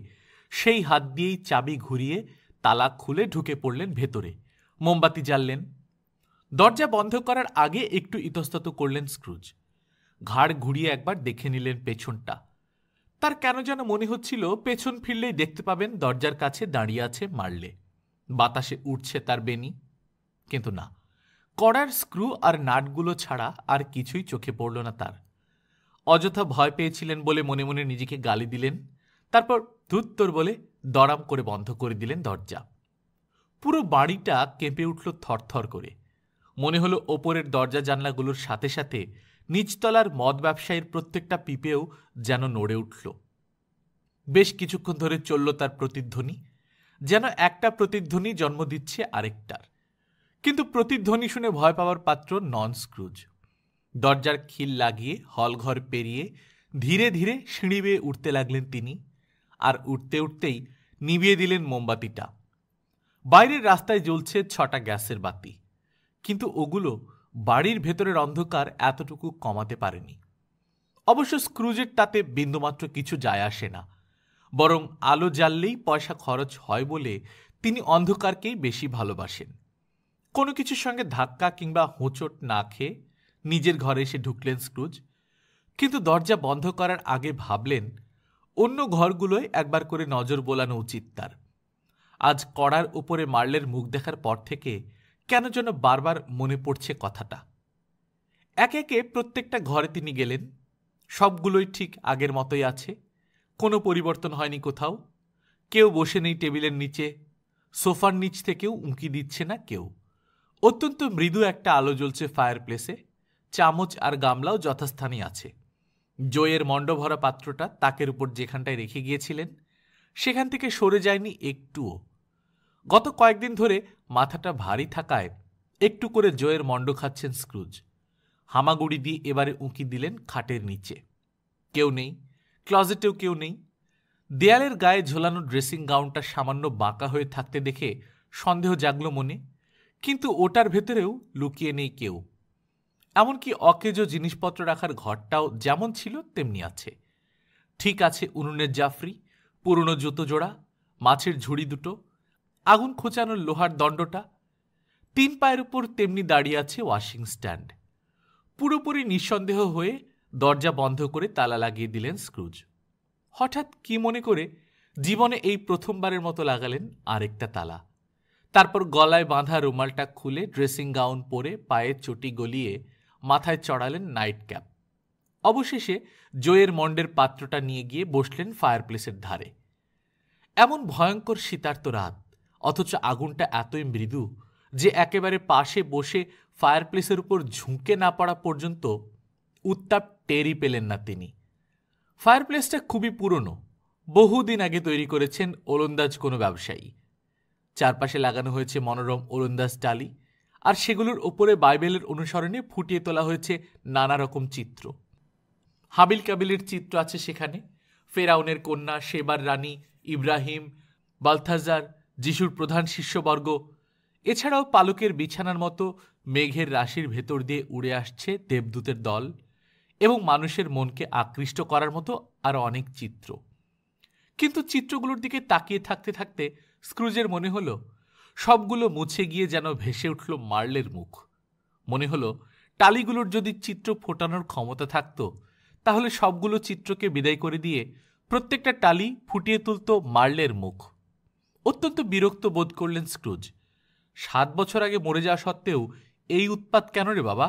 সেই হাত দিয়েই চাবি ঘুরিয়ে তালা খুলে ঢুকে পড়লেন ভেতরে। মোমবাতি জ্বাললেন। দরজা বন্ধ করার আগে একটু ইতস্তত করলেন স্ক্রুজ। ঘাড় ঘুরিয়ে একবার দেখে নিলেন পেছনটা। তার কেন যেন মনে হচ্ছিল পেছন ফিরলেই দেখতে পাবেন দরজার কাছে দাঁড়িয়ে আছে মার্লে, বাতাসে উঠছে তার বেনি। কিন্তু না, কড়ার স্ক্রু আর নাটগুলো ছাড়া আর কিছুই চোখে পড়ল না তার। অযথা ভয় পেয়েছিলেন বলে মনে মনে নিজেকে গালি দিলেন, তারপর ধুত্তর বলে দড়াম করে বন্ধ করে দিলেন দরজা। পুরো বাড়িটা কেঁপে উঠল থরথর করে। মনে হলো ওপরের দরজা জানলাগুলোর সাথে সাথে নিচতলার মদ ব্যবসায়ীর প্রত্যেকটা পিপেও যেন নড়ে উঠল। বেশ কিছুক্ষণ ধরে চলল তার প্রতিধ্বনি, যেন একটা প্রতিধ্বনি জন্ম দিচ্ছে আরেকটার। কিন্তু প্রতিধ্বনি শুনে ভয় পাওয়ার পাত্র নন স্ক্রুজ। দরজার খিল লাগিয়ে হলঘর পেরিয়ে ধীরে ধীরে সিঁড়ি বেয়ে উঠতে লাগলেন তিনি, আর উঠতে উঠতেই নিভিয়ে দিলেন মোমবাতিটা। বাইরের রাস্তায় জ্বলছে 6টা গ্যাসের বাতি, কিন্তু ওগুলো বাড়ির ভেতরের অন্ধকার এতটুকু কমাতে পারেনি। অবশ্য স্ক্রুজের তাতে বিন্দুমাত্র কিছু যায় আসে না, বরং আলো জ্বাললেই পয়সা খরচ হয় বলে তিনি অন্ধকারকেই বেশি ভালোবাসেন। কোনো কিছুর সঙ্গে ধাক্কা কিংবা হোঁচট না খেয়ে নিজের ঘরে এসে ঢুকলেন স্ক্রুজ। কিন্তু দরজা বন্ধ করার আগে ভাবলেন অন্য ঘরগুলোয় একবার করে নজর বোলানো উচিত তার। আজ কড়ার উপরে মার্লের মুখ দেখার পর থেকে কেন যেন বারবার মনে পড়ছে কথাটা। একে একে প্রত্যেকটা ঘরে তিনি গেলেন। সবগুলোই ঠিক আগের মতোই আছে, কোনো পরিবর্তন হয়নি কোথাও। কেউ বসে নেই টেবিলের নিচে, সোফার নিচ থেকেও উঁকি দিচ্ছে না কেউ। অত্যন্ত মৃদু একটা আলো জ্বলছে ফায়ার প্লেসে, চামচ আর গামলাও যথাস্থানে আছে। জয়ের মণ্ডভরা পাত্রটা তাকের উপর যেখানটায় রেখে গিয়েছিলেন সেখান থেকে সরে যায়নি একটুও। গত কয়েকদিন ধরে মাথাটা ভারী থাকায় একটু করে জয়ের মণ্ড খাচ্ছেন স্ক্রুজ। হামাগুড়ি দিয়ে এবারে উঁকি দিলেন খাটের নিচে। কেউ নেই, ক্লজেটেও কেউ নেই। দেয়ালের গায়ে ঝোলানো ড্রেসিং গাউনটা সামান্য বাঁকা হয়ে থাকতে দেখে সন্দেহ জাগল মনে, কিন্তু ওটার ভেতরেও লুকিয়ে নেই কেউ। এমনকি অকেজো জিনিসপত্র রাখার ঘরটাও যেমন ছিল তেমনি আছে। ঠিক আছে উনুনের জাফরি, পুরনো জুতো জোড়া, মাছের ঝুড়ি দুটো, আগুন খোঁচানোর লোহার দণ্ডটা। 3 পায়ের উপর তেমনি দাঁড়িয়ে আছে ওয়াশিং স্ট্যান্ড। পুরোপুরি নিঃসন্দেহ হয়ে দরজা বন্ধ করে তালা লাগিয়ে দিলেন স্ক্রুজ। হঠাৎ কি মনে করে জীবনে এই প্রথমবারের মতো লাগালেন আরেকটা তালা। তারপর গলায় বাঁধা রুমালটা খুলে ড্রেসিং গাউন পরে পায়ে চটি গলিয়ে মাথায় চড়ালেন নাইট ক্যাপ। অবশেষে জয়ের মণ্ডের পাত্রটা নিয়ে গিয়ে বসলেন ফায়ারপ্লেসের ধারে। এমন ভয়ঙ্কর শীতার্ত রাত, অথচ আগুনটা এতই মৃদু যে একেবারে পাশে বসে ফায়ারপ্লেসের উপর ঝুঁকে না পড়া পর্যন্ত উত্তাপ টেরই পেলেন না তিনি। ফায়ারপ্লেসটা খুবই পুরনো, বহুদিন আগে তৈরি করেছেন ওলন্দাজ কোনো ব্যবসায়ী। চারপাশে লাগানো হয়েছে মনোরম ওলন্দাজ টালি, আর সেগুলোর ওপরে বাইবেলের অনুসরণে ফুটিয়ে তোলা হয়েছে নানা রকম চিত্র। হাবিল কাবিলের চিত্র আছে সেখানে, ফেরাউনের কন্যা, সেবার রানী, ইব্রাহিম, বালথাজার, যিশুর প্রধান শিষ্যবর্গ। এছাড়াও পালকের বিছানার মতো মেঘের রাশির ভেতর দিয়ে উড়ে আসছে দেবদূতের দল, এবং মানুষের মনকে আকৃষ্ট করার মতো আরো অনেক চিত্র। কিন্তু চিত্রগুলোর দিকে তাকিয়ে থাকতে থাকতে স্ক্রুজের মনে হলো সবগুলো মুছে গিয়ে যেন ভেসে উঠল মার্লের মুখ। মনে হলো টালিগুলোর যদি চিত্র ফোটানোর ক্ষমতা থাকত তাহলে সবগুলো চিত্রকে বিদায় করে দিয়ে প্রত্যেকটা টালি ফুটিয়ে তুলত মার্লের মুখ। অত্যন্ত বিরক্ত বোধ করলেন স্ক্রুজ। 7 বছর আগে মরে যাওয়া সত্ত্বেও এই উৎপাত কেন রে বাবা?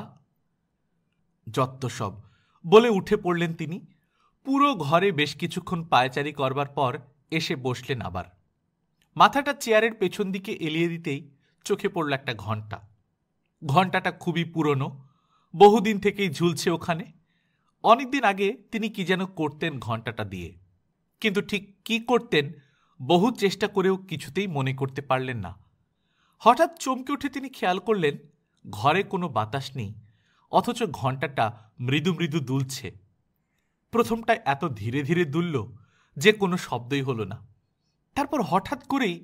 যত্ত সব বলে উঠে পড়লেন তিনি। পুরো ঘরে বেশ কিছুক্ষণ পায়চারি করবার পর এসে বসলেন আবার। মাথাটা চেয়ারের পেছন দিকে এলিয়ে দিতেই চোখে পড়ল একটা ঘণ্টা। ঘণ্টাটা খুবই পুরনো, বহুদিন থেকেই ঝুলছে ওখানে। অনেকদিন আগে তিনি কি যেন করতেন ঘণ্টাটা দিয়ে, কিন্তু ঠিক কি করতেন বহু চেষ্টা করেও কিছুতেই মনে করতে পারলেন না। হঠাৎ চমকে উঠে তিনি খেয়াল করলেন ঘরে কোনো বাতাস নেই, অথচ ঘণ্টাটা মৃদু মৃদু দুলছে। প্রথমটায় এত ধীরে ধীরে দুলল যে কোনো শব্দই হলো না। তারপর হঠাৎ করেই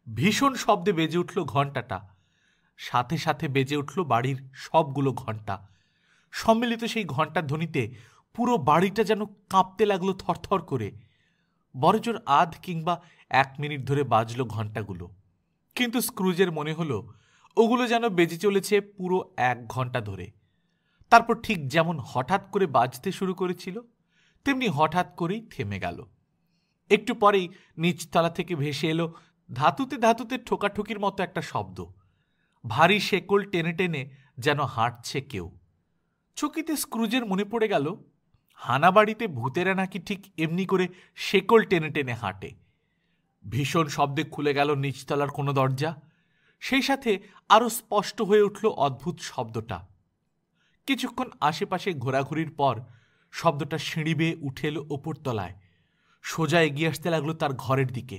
ভীষণ শব্দে বেজে উঠল ঘণ্টাটা। সাথে সাথে বেজে উঠল বাড়ির সবগুলো ঘণ্টা। সম্মিলিত সেই ঘণ্টার ধ্বনিতে পুরো বাড়িটা যেন কাঁপতে লাগলো থরথর করে। বড়জোর আধ কিংবা 1 মিনিট ধরে বাজল ঘণ্টাগুলো, কিন্তু স্ক্রুজের মনে হলো ওগুলো যেন বেজে চলেছে পুরো 1 ঘণ্টা ধরে। তারপর ঠিক যেমন হঠাৎ করে বাজতে শুরু করেছিল তেমনি হঠাৎ করেই থেমে গেল। একটু পরেই নিচতলা থেকে ভেসে এলো ধাতুতে ধাতুতে ঠোকাঠুকির মতো একটা শব্দ। ভারী শেকল টেনে টেনে যেন হাঁটছে কেউ। চকিতে স্ক্রুজের মনে পড়ে গেল হানাবাড়িতে ভূতেরা নাকি ঠিক এমনি করে শেকল টেনে টেনে হাঁটে। ভীষণ শব্দে খুলে গেল নিচতলার কোনো দরজা। সেই সাথে আরো স্পষ্ট হয়ে উঠল অদ্ভুত শব্দটা। কিছুক্ষণ আশেপাশে ঘোরাঘুরির পর শব্দটা সিঁড়ি বেয়ে উঠে এলো ওপর তলায়, সোজা এগিয়ে আসতে লাগলো তার ঘরের দিকে।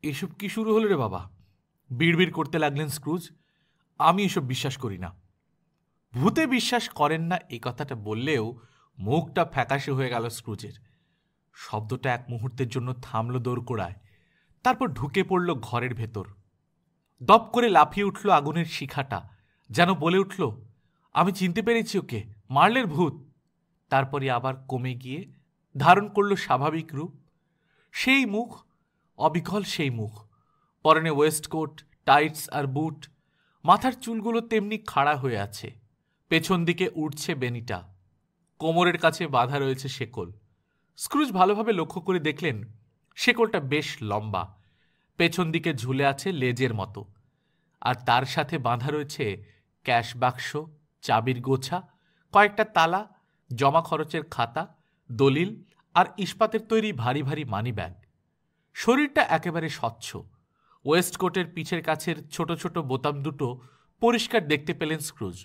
এসব কি শুরু হলো রে বাবা? বিড়বিড় করতে লাগলেন স্ক্রুজ। আমি এসব বিশ্বাস করি না। ভূতে বিশ্বাস করেন না এই কথাটা বললেও মুখটা ফ্যাকাশে হয়ে গেল স্ক্রুজের। শব্দটা এক মুহূর্তের জন্য থামল দোরগোড়ায়, তারপর ঢুকে পড়ল ঘরের ভেতর। দপ করে লাফিয়ে উঠল আগুনের শিখাটা, যেন বলে উঠল, আমি চিনতে পেরেছি ওকে, মার্লের ভূত। তারপরে আবার কমে গিয়ে ধারণ করল স্বাভাবিক রূপ। সেই মুখ, অবিকল সেই মুখ, পরনে ওয়েস্টকোট, টাইটস আর বুট। মাথার চুলগুলো তেমনি খাড়া হয়ে আছে। পেছন দিকে উঠছে বেনিটা, কোমরের কাছে বাঁধা রয়েছে শেকল। স্ক্রুজ ভালোভাবে লক্ষ্য করে দেখলেন শেকলটা বেশ লম্বা, পেছন দিকে ঝুলে আছে লেজের মতো, আর তার সাথে বাঁধা রয়েছে ক্যাশ বাক্স, চাবির গোছা, কয়েকটা তালা, জমা খরচের খাতা, দলিল আর ইস্পাতের তৈরি ভারী ভারী মানি ব্যাগ। শরীরটা একেবারে স্বচ্ছ। ওয়েস্টকোটের পিছের কাছের ছোট ছোট বোতাম দুটো পরিষ্কার দেখতে পেলেন স্ক্রুজ।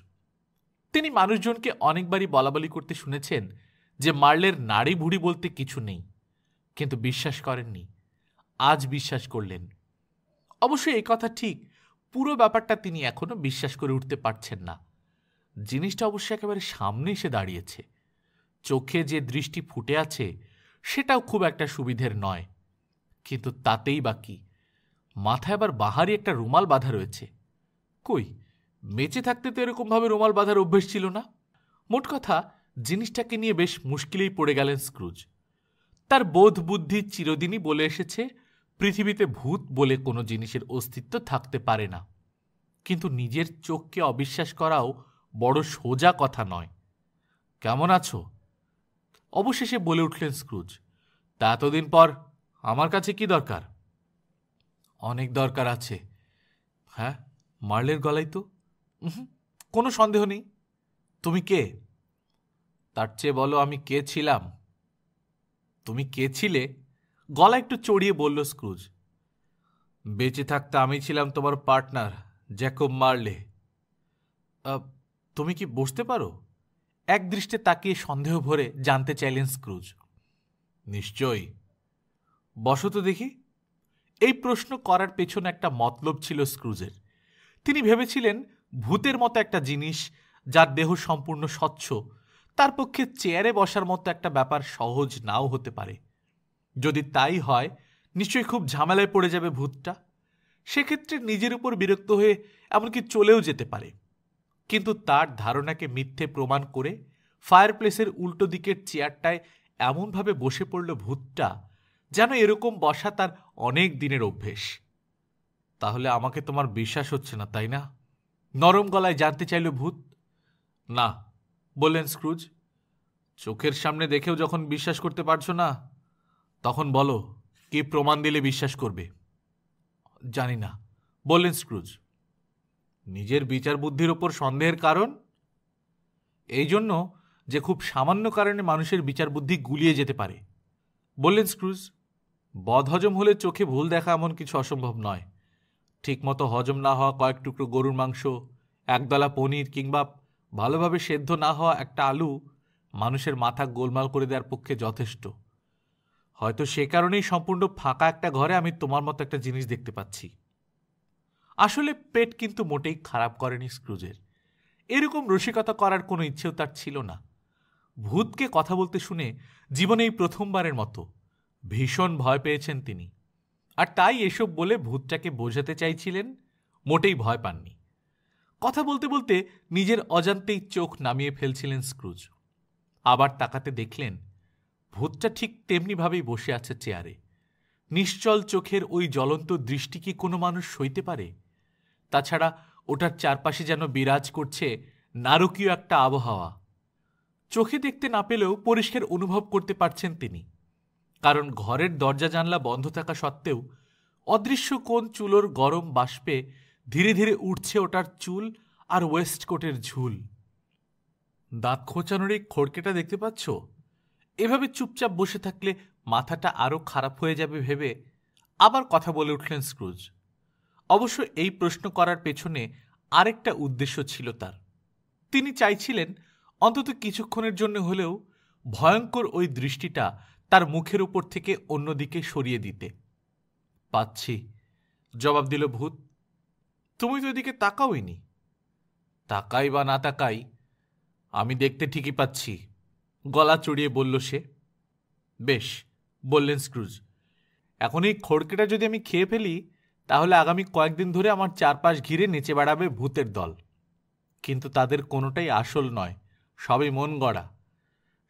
তিনি মানুষজনকে অনেকবারই বলাবলি করতে শুনেছেন যে মার্লের নাড়ি ভুড়ি বলতে কিছু নেই, কিন্তু বিশ্বাস করেননি। আজ বিশ্বাস করলেন। অবশ্যই এই কথা ঠিক, পুরো ব্যাপারটা তিনি এখনো বিশ্বাস করে উঠতে পারছেন না। জিনিসটা অবশ্য একেবারে সামনে এসে দাঁড়িয়েছে। চোখে যে দৃষ্টি ফুটে আছে সেটাও খুব একটা সুবিধের নয়, কিন্তু তাতেই বা কি, মাথায় আবার বাহারি একটা রুমাল বাঁধা রয়েছে। কই, বেঁচে থাকতে তো এরকমভাবে রুমাল বাঁধার অভ্যেস ছিল না। মোট কথা, জিনিসটাকে নিয়ে বেশ মুশকিলেই পড়ে গেলেন স্ক্রুজ। তার বোধ বুদ্ধি চিরদিনই বলে এসেছে পৃথিবীতে ভূত বলে কোনো জিনিসের অস্তিত্ব থাকতে পারে না, কিন্তু নিজের চোখকে অবিশ্বাস করাও বড় সোজা কথা নয়। কেমন আছো? অবশেষে বলে উঠলেন স্ক্রুজ। তা এতদিন পর আমার কাছে কি দরকার? অনেক দরকার আছে। হ্যাঁ, মার্লের গলায় তো। কোনো সন্দেহ নেই। তুমি কে? তার চেয়ে বলো আমি কে ছিলাম। তুমি কে ছিলে? গলা একটু চড়িয়ে বলল স্ক্রুজ। বেঁচে থাকতে আমি ছিলাম তোমার পার্টনার, জ্যাকব মার্লে। তুমি কি বুঝতে পারো? এক দৃষ্টে তাকিয়ে সন্দেহ ভরে জানতে চাইলেন স্ক্রুজ। নিশ্চয়ই। বসো তো দেখি। এই প্রশ্ন করার পেছনে একটা মতলব ছিল স্ক্রুজের। তিনি ভেবেছিলেন ভূতের মতো একটা জিনিস, যার দেহ সম্পূর্ণ স্বচ্ছ, তার পক্ষে চেয়ারে বসার মতো একটা ব্যাপার সহজ নাও হতে পারে। যদি তাই হয়, নিশ্চয়ই খুব ঝামেলায় পড়ে যাবে ভূতটা। সেক্ষেত্রে নিজের উপর বিরক্ত হয়ে এমনকি চলেও যেতে পারে। কিন্তু তার ধারণাকে মিথ্যে প্রমাণ করে ফায়ারপ্লেসের উল্টো দিকের চেয়ারটায় এমনভাবে বসে পড়ল ভূতটা, যেন এরকম বসা তার অনেক দিনের অভ্যেস। তাহলে আমাকে তোমার বিশ্বাস হচ্ছে না, তাই না? নরম গলায় জানতে চাইল ভূত। না, বললেন স্ক্রুজ। চোখের সামনে দেখেও যখন বিশ্বাস করতে পারছো না, তখন বলো কি প্রমাণ দিলে বিশ্বাস করবে? জানি না, বললেন স্ক্রুজ। নিজের বিচার বুদ্ধির ওপর সন্দেহের কারণ? এই জন্য যে খুব সামান্য কারণে মানুষের বিচার বুদ্ধি গুলিয়ে যেতে পারে, বললেন স্ক্রুজ। বদহজম হলে চোখে ভুল দেখা এমন কিছু অসম্ভব নয়। ঠিকমতো হজম না হওয়া কয়েক টুকরো গরুর মাংস, একদলা পনির কিংবা ভালোভাবে সেদ্ধ না হওয়া একটা আলু মানুষের মাথা গোলমাল করে দেওয়ার পক্ষে যথেষ্ট। হয়তো সে কারণেই সম্পূর্ণ ফাঁকা একটা ঘরে আমি তোমার মতো একটা জিনিস দেখতে পাচ্ছি। আসলে পেট কিন্তু মোটেই খারাপ করেনি স্ক্রুজের। এরকম রসিকতা করার কোনো ইচ্ছেও তার ছিল না। ভূতকে কথা বলতে শুনে জীবনে এই প্রথমবারের মতো ভীষণ ভয় পেয়েছেন তিনি, আর তাই এসব বলে ভূতটাকে বোঝাতে চাইছিলেন মোটেই ভয় পাননি। কথা বলতে বলতে নিজের অজান্তেই চোখ নামিয়ে ফেলছিলেন স্ক্রুজ। আবার তাকাতে দেখলেন ভূতটা ঠিক তেমনিভাবেই বসে আছে চেয়ারে। নিশ্চল চোখের ওই জ্বলন্ত দৃষ্টি কি কোনো মানুষ সইতে পারে? তাছাড়া ওটার চারপাশে যেন বিরাজ করছে নারকীয় একটা আবহাওয়া। চোখে দেখতে না পেলেও পরিষ্কার অনুভব করতে পারছেন তিনি, কারণ ঘরের দরজা জানলা বন্ধ থাকা সত্ত্বেও অদৃশ্য কোন চুলোর গরম বাষ্পে ধীরে ধীরে উঠছে ওটার চুল আর ওয়েস্টকোটের ঝুল। দাঁত খোঁচানোর এই খড়কেটা দেখতে পাচ্ছ? এভাবে চুপচাপ বসে থাকলে মাথাটা আরও খারাপ হয়ে যাবে ভেবে আবার কথা বলে উঠলেন স্ক্রুজ। অবশ্য এই প্রশ্ন করার পেছনে আরেকটা উদ্দেশ্য ছিল তার। তিনি চাইছিলেন অন্তত কিছুক্ষণের জন্য হলেও ভয়ঙ্কর ওই দৃষ্টিটা তার মুখের উপর থেকে অন্যদিকে সরিয়ে দিতে। পাচ্ছি, জবাব দিল ভূত। তুমি তো এদিকে তাকাওইনি। তাকাই বা না তাকাই, আমি দেখতে ঠিকই পাচ্ছি, গলা চড়িয়ে বলল সে। বেশ, বললেন স্ক্রুজ। এখন এই খড়কেটা যদি আমি খেয়ে ফেলি, তাহলে আগামী কয়েকদিন ধরে আমার চারপাশ ঘিরে নেচে বেড়াবে ভূতের দল। কিন্তু তাদের কোনোটাই আসল নয়, সবই মন গড়া।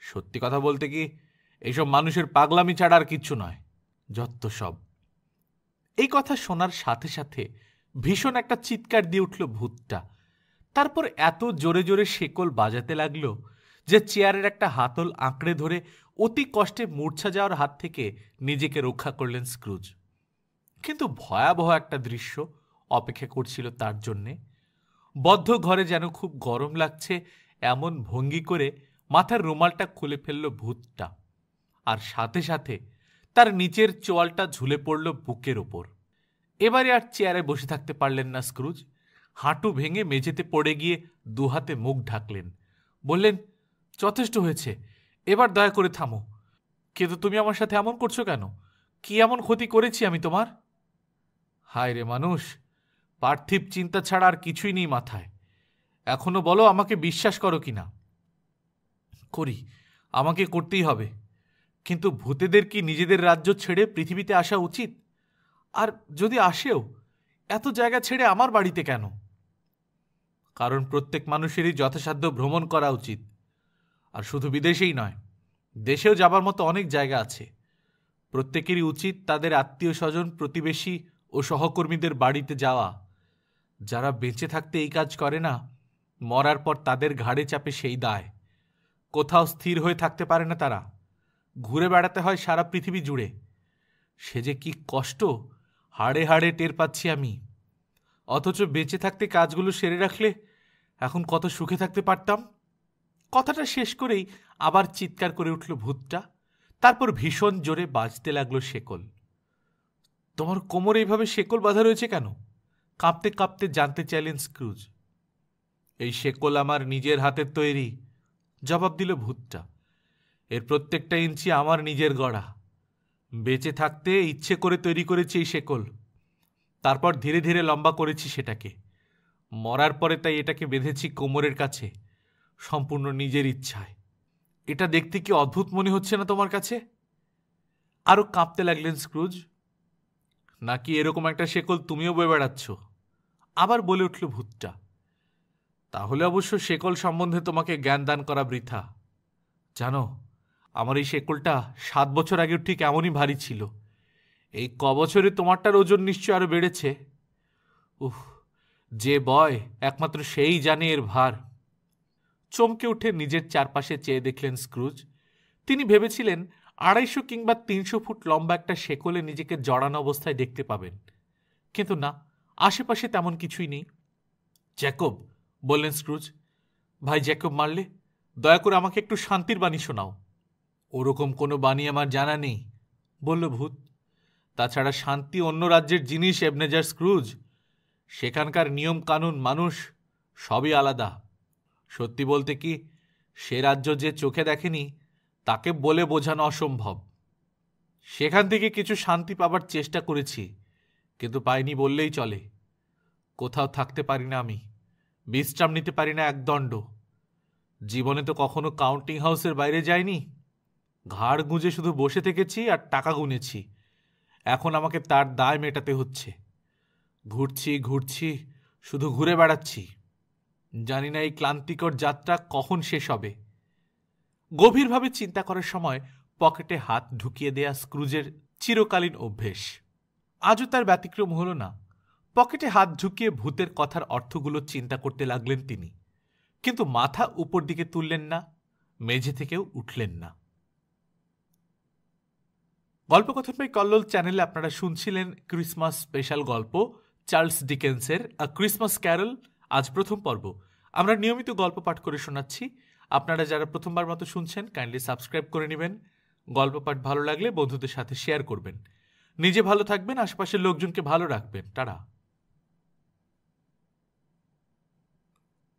সত্যি কথা বলতে কি, এইসব মানুষের পাগলামি ছাড়া আর কিচ্ছু নয়, যত সব। এই কথা শোনার সাথে সাথে ভীষণ একটা চিৎকার দিয়ে উঠল ভূতটা। তারপর এত জোরে জোরে শেকল বাজাতে লাগলো যে চেয়ারের একটা হাতল আঁকড়ে ধরে অতি কষ্টে মূর্ছা যাওয়ার হাত থেকে নিজেকে রক্ষা করলেন স্ক্রুজ। কিন্তু ভয়াবহ একটা দৃশ্য অপেক্ষা করছিল তার জন্যে। বদ্ধ ঘরে যেন খুব গরম লাগছে এমন ভঙ্গি করে মাথার রুমালটা খুলে ফেলল ভূতটা, আর সাথে সাথে তার নিচের চোয়ালটা ঝুলে পড়ল বুকের ওপর। এবারে আর চেয়ারে বসে থাকতে পারলেন না স্ক্রুজ। হাঁটু ভেঙে মেঝেতে পড়ে গিয়ে দুহাতে মুখ ঢাকলেন। বললেন, যথেষ্ট হয়েছে, এবার দয়া করে থামো। কিন্তু তুমি আমার সাথে এমন করছো কেন? কি এমন ক্ষতি করেছি আমি তোমার? হায় রে মানুষ, পার্থিব চিন্তা ছাড়া আর কিছুই নেই মাথায়। এখনো বলো আমাকে বিশ্বাস করো কিনা? করি, আমাকে করতেই হবে। কিন্তু ভূতেদের কি নিজেদের রাজ্য ছেড়ে পৃথিবীতে আসা উচিত? আর যদি আসেও, এত জায়গা ছেড়ে আমার বাড়িতে কেন? কারণ প্রত্যেক মানুষেরই যথাসাধ্য ভ্রমণ করা উচিত। আর শুধু বিদেশেই নয়, দেশেও যাবার মতো অনেক জায়গা আছে। প্রত্যেকেরই উচিত তাদের আত্মীয় স্বজন, প্রতিবেশী ও সহকর্মীদের বাড়িতে যাওয়া। যারা বেঁচে থাকতে এই কাজ করে না, মরার পর তাদের ঘাড়ে চাপে সেই দায়। কোথাও স্থির হয়ে থাকতে পারে না তারা, ঘুরে বেড়াতে হয় সারা পৃথিবী জুড়ে। সে যে কি কষ্ট হাড়ে হাড়ে টের পাচ্ছি আমি। অথচ বেঁচে থাকতে কাজগুলো সেরে রাখলে এখন কত সুখে থাকতে পারতাম। কথাটা শেষ করেই আবার চিৎকার করে উঠল ভূতটা। তারপর ভীষণ জোরে বাজতে লাগলো শেকল। তোমার কোমরে এইভাবে শেকল বাঁধা রয়েছে কেন? কাঁপতে কাঁপতে জানতে চাইলেন স্ক্রুজ। এই শেকল আমার নিজের হাতের তৈরি, জবাব দিল ভূতটা। এর প্রত্যেকটা ইঞ্চি আমার নিজের গড়া। বেঁচে থাকতে ইচ্ছে করে তৈরি করেছি এই শেকল। তারপর ধীরে ধীরে লম্বা করেছি সেটাকে। মরার পরে তাই এটাকে বেঁধেছি কোমরের কাছে, সম্পূর্ণ নিজের ইচ্ছায়। এটা দেখতে কি অদ্ভুত মনে হচ্ছে না তোমার কাছে? আরো কাঁপতে লাগলেন স্ক্রুজ। নাকি এরকম একটা শেকল তুমিও বয়ে বেড়াচ্ছ? আবার বলে উঠল ভূতটা। তাহলে অবশ্য শেকল সম্বন্ধে তোমাকে জ্ঞান দান করা বৃথা। জানো, আমার এই শেকলটা 7 বছর আগেও ঠিক এমনই ভারী ছিল। এই বছরে তোমারটার ওজন নিশ্চয় আরো বেড়েছে। উহ, যে বয় একমাত্র সেই জানে এর ভার। চমকে উঠে নিজের চারপাশে চেয়ে দেখলেন স্ক্রুজ। তিনি ভেবেছিলেন 250 কিংবা 300 ফুট লম্বা একটা শেকলে নিজেকে জড়ানো অবস্থায় দেখতে পাবেন, কিন্তু না, আশেপাশে তেমন কিছুই নেই। জ্যাকব, বললেন স্ক্রুজ, ভাই জ্যাকব মারলে, দয়া করে আমাকে একটু শান্তির বাণী শোনাও। ওরকম কোনো বাণী আমার জানা নেই, বলল ভূত। তাছাড়া শান্তি অন্য রাজ্যের জিনিস এবনেজার স্ক্রুজ। সেখানকার নিয়ম কানুন, মানুষ সবই আলাদা। সত্যি বলতে কি, সে রাজ্য যে চোখে দেখেনি তাকে বলে বোঝানো অসম্ভব। সেখান থেকে কিছু শান্তি পাবার চেষ্টা করেছি, কিন্তু পাইনি বললেই চলে। কোথাও থাকতে পারি না আমি, বিশ্রাম নিতে পারি না একদণ্ড। জীবনে তো কখনো কাউন্টিং হাউসের বাইরে যাইনি। ঘাড় গুঁজে শুধু বসে থেকেছি আর টাকা গুনেছি। এখন আমাকে তার দায় মেটাতে হচ্ছে। ঘুরছি ঘুরছি, শুধু ঘুরে বেড়াচ্ছি। জানি না এই ক্লান্তিকর যাত্রা কখন শেষ হবে। গভীরভাবে চিন্তা করার সময় পকেটে হাত ঢুকিয়ে দেয়া স্ক্রুজের চিরকালীন অভ্যেস। আজও তার ব্যতিক্রম হল না। পকেটে হাত ঢুকিয়ে ভূতের কথার অর্থগুলো চিন্তা করতে লাগলেন তিনি, কিন্তু মাথা উপর দিকে তুললেন না, মেঝে থেকেও উঠলেন না। গল্পকথন বাই কল্লোল চ্যানেলে আপনারা শুনছিলেন ক্রিসমাস স্পেশাল গল্প চার্লস ডিকেন্সের আ ক্রিসমাস ক্যারল। আজ প্রথম পর্ব। আমরা নিয়মিত গল্প পাঠ করে শোনাচ্ছি। আপনারা যারা প্রথমবার মতো শুনছেন, কাইন্ডলি সাবস্ক্রাইব করে নেবেন। গল্প পাঠ ভালো লাগলে বন্ধুদের সাথে শেয়ার করবেন। নিজে ভালো থাকবেন, আশেপাশের লোকজনকে ভালো রাখবেন। টাটা।